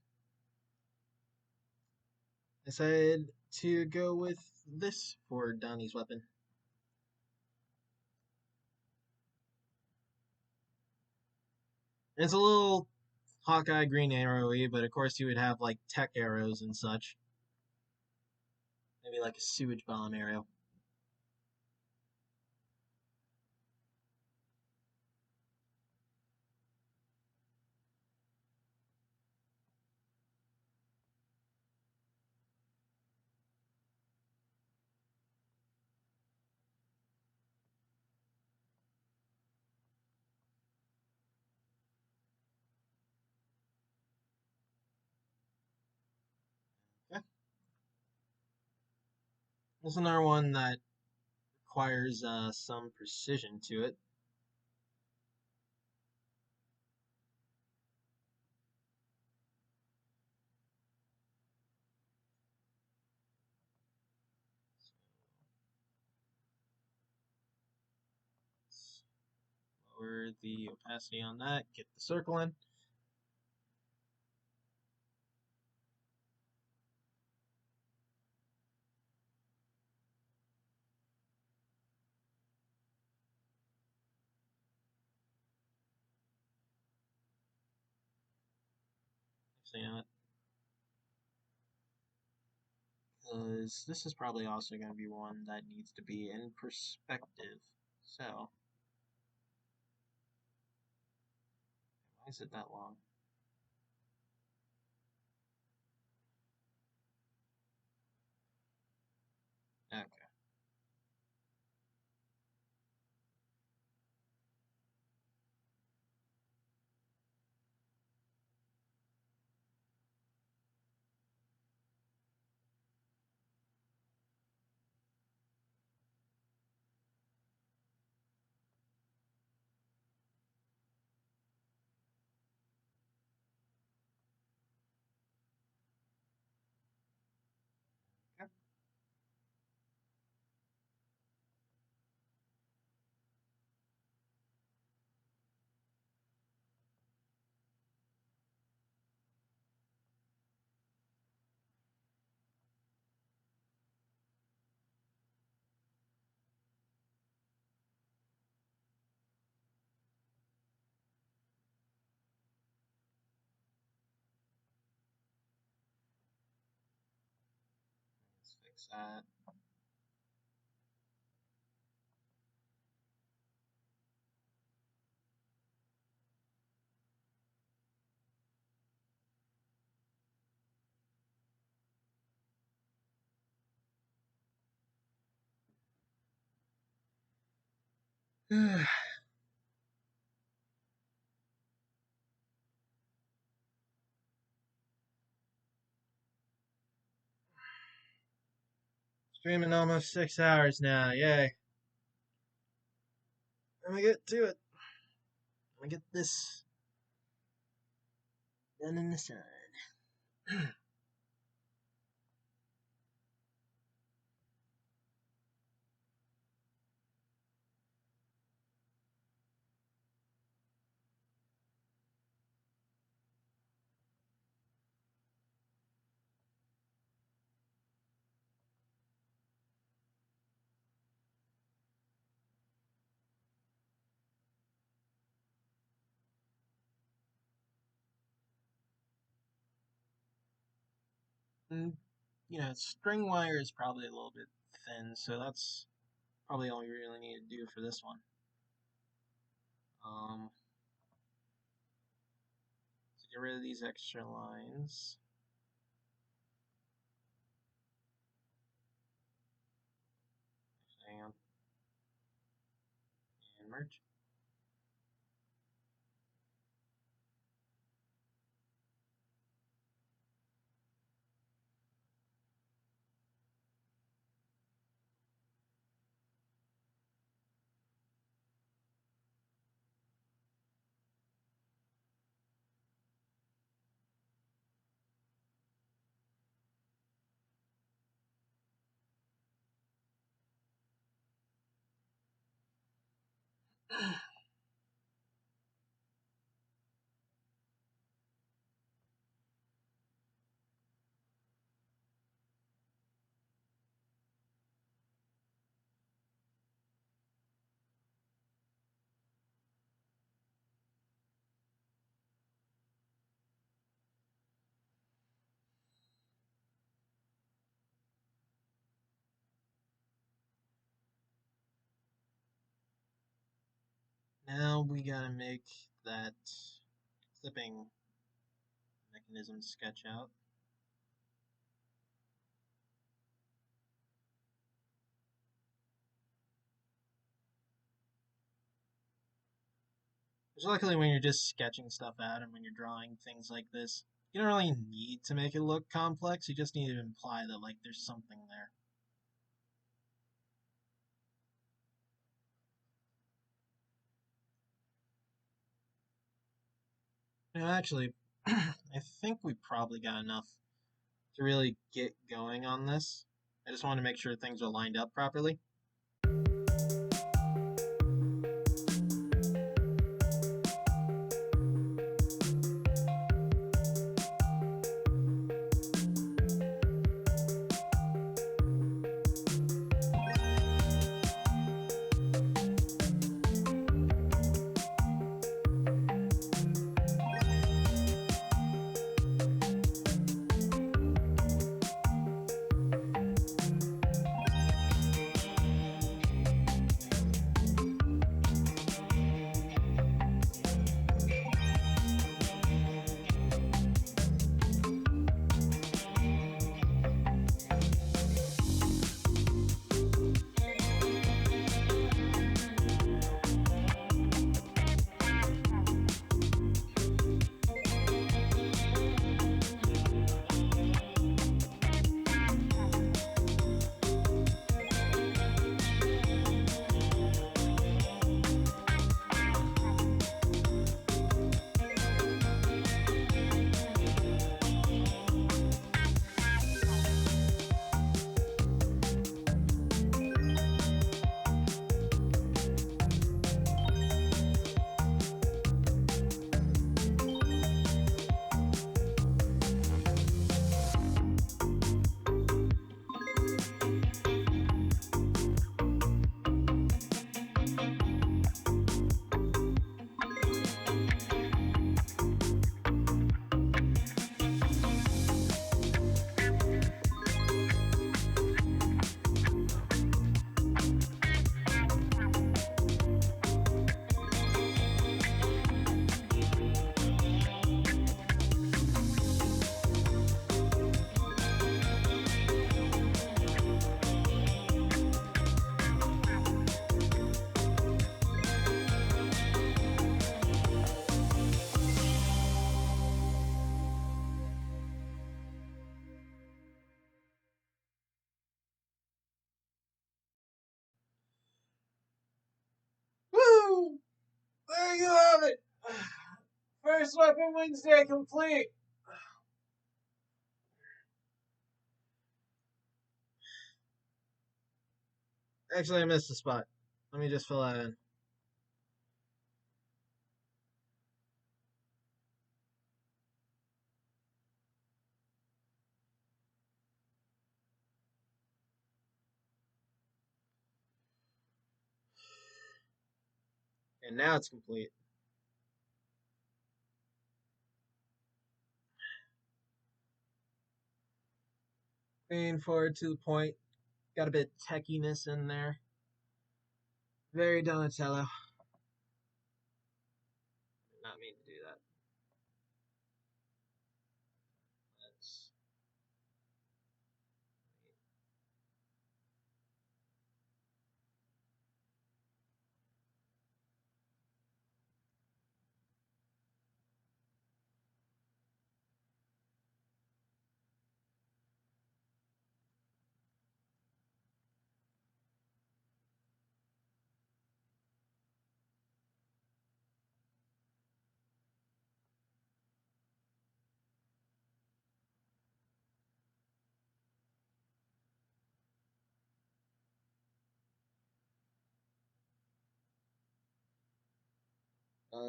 decided to go with this for Donnie's weapon. It's a little Hawkeye green arrowy, but of course you would have like tech arrows and such. Maybe like a sewage bomb arrow. Okay. There's another one that requires some precision to it. So let's lower the opacity on that, get the circle in. Actually, not. Because this is probably also going to be one that needs to be in perspective. So, why is it that long? Okay. Okay. Let's fix that. Streaming almost 6 hours now. Yay. Let me get to it. me get this done in the sun. And, string wire is probably a little bit thin, so that's probably all you really need to do for this one. To get rid of these extra lines. Hang on. And merge. Now we gotta make that clipping mechanism sketch out. Which luckily when you're just sketching stuff out and when you're drawing things like this, you don't really need to make it look complex, you just need to imply that like there's something there. Actually, I think we probably got enough to really get going on this. I just want to make sure things are lined up properly. First Weapon Wednesday complete! Actually, I missed a spot. Let me just fill that in. And now it's complete. Leaning forward to the point. Got a bit of techiness in there. Very Donatello. Did not mean to do that. Let's.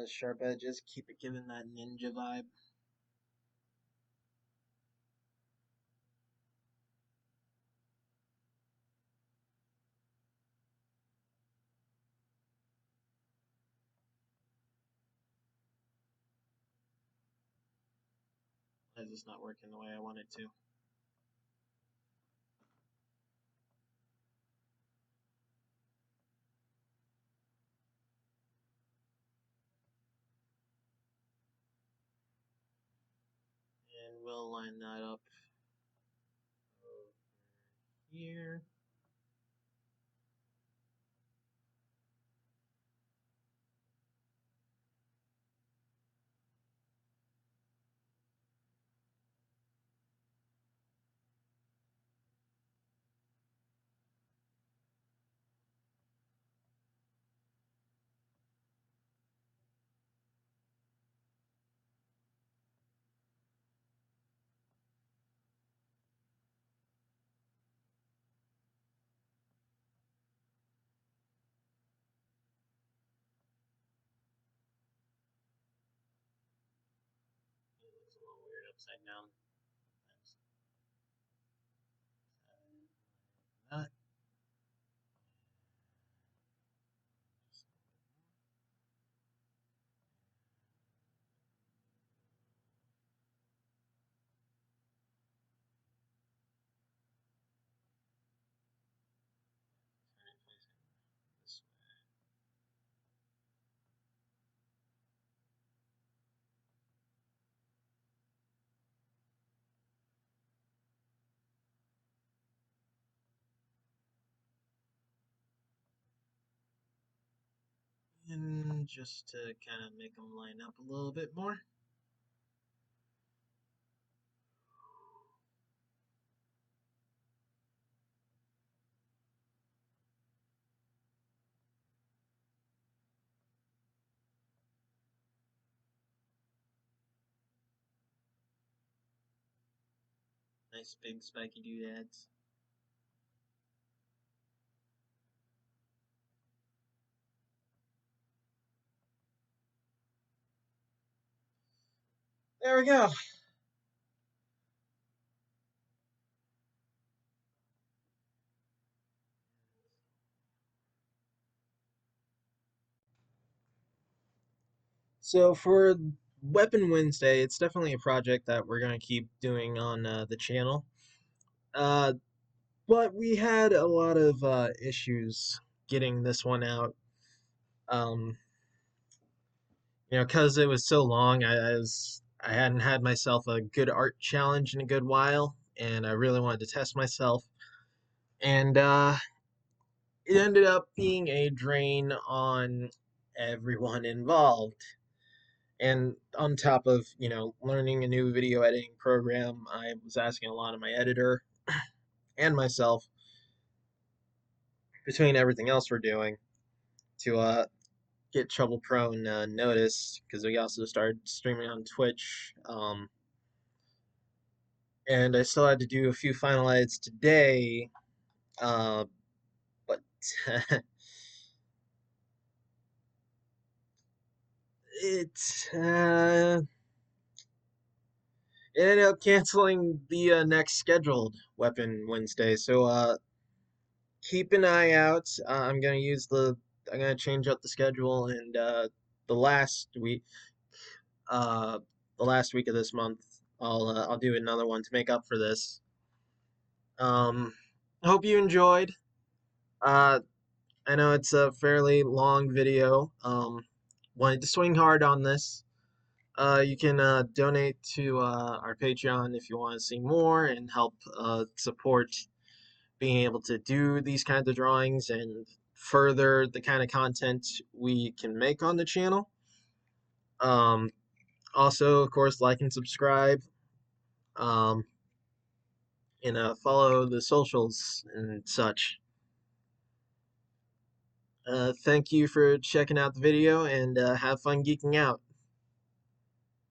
Sharp edges, keep it giving that ninja vibe. Why is this not working the way I want it to? And we'll line that up over here. It looks a little weird upside down. That. Turn it facing this way. And just to kind of make them line up a little bit more. Nice big spiky doodads. There we go. So for Weapon Wednesday, it's definitely a project that we're going to keep doing on the channel. Uh, but we had a lot of issues getting this one out. Um, because it was so long, I hadn't had myself a good art challenge in a good while, and I really wanted to test myself. And it ended up being a drain on everyone involved. And on top of, learning a new video editing program, I was asking a lot of my editor and myself, between everything else we're doing, to get trouble prone noticed because we also started streaming on Twitch. And I still had to do a few final edits today, but it it ended up canceling the next scheduled Weapon Wednesday. So keep an eye out. I'm gonna change up the schedule, and the last week uh the last week of this month I'll do another one to make up for this. Um, hope you enjoyed. Uh, I know it's a fairly long video. Wanted to swing hard on this. You can donate to our Patreon if you want to see more and help support being able to do these kinds of drawings and further the kind of content we can make on the channel. Um, Also, of course, like and subscribe. Um, and follow the socials and such. Thank you for checking out the video and have fun geeking out.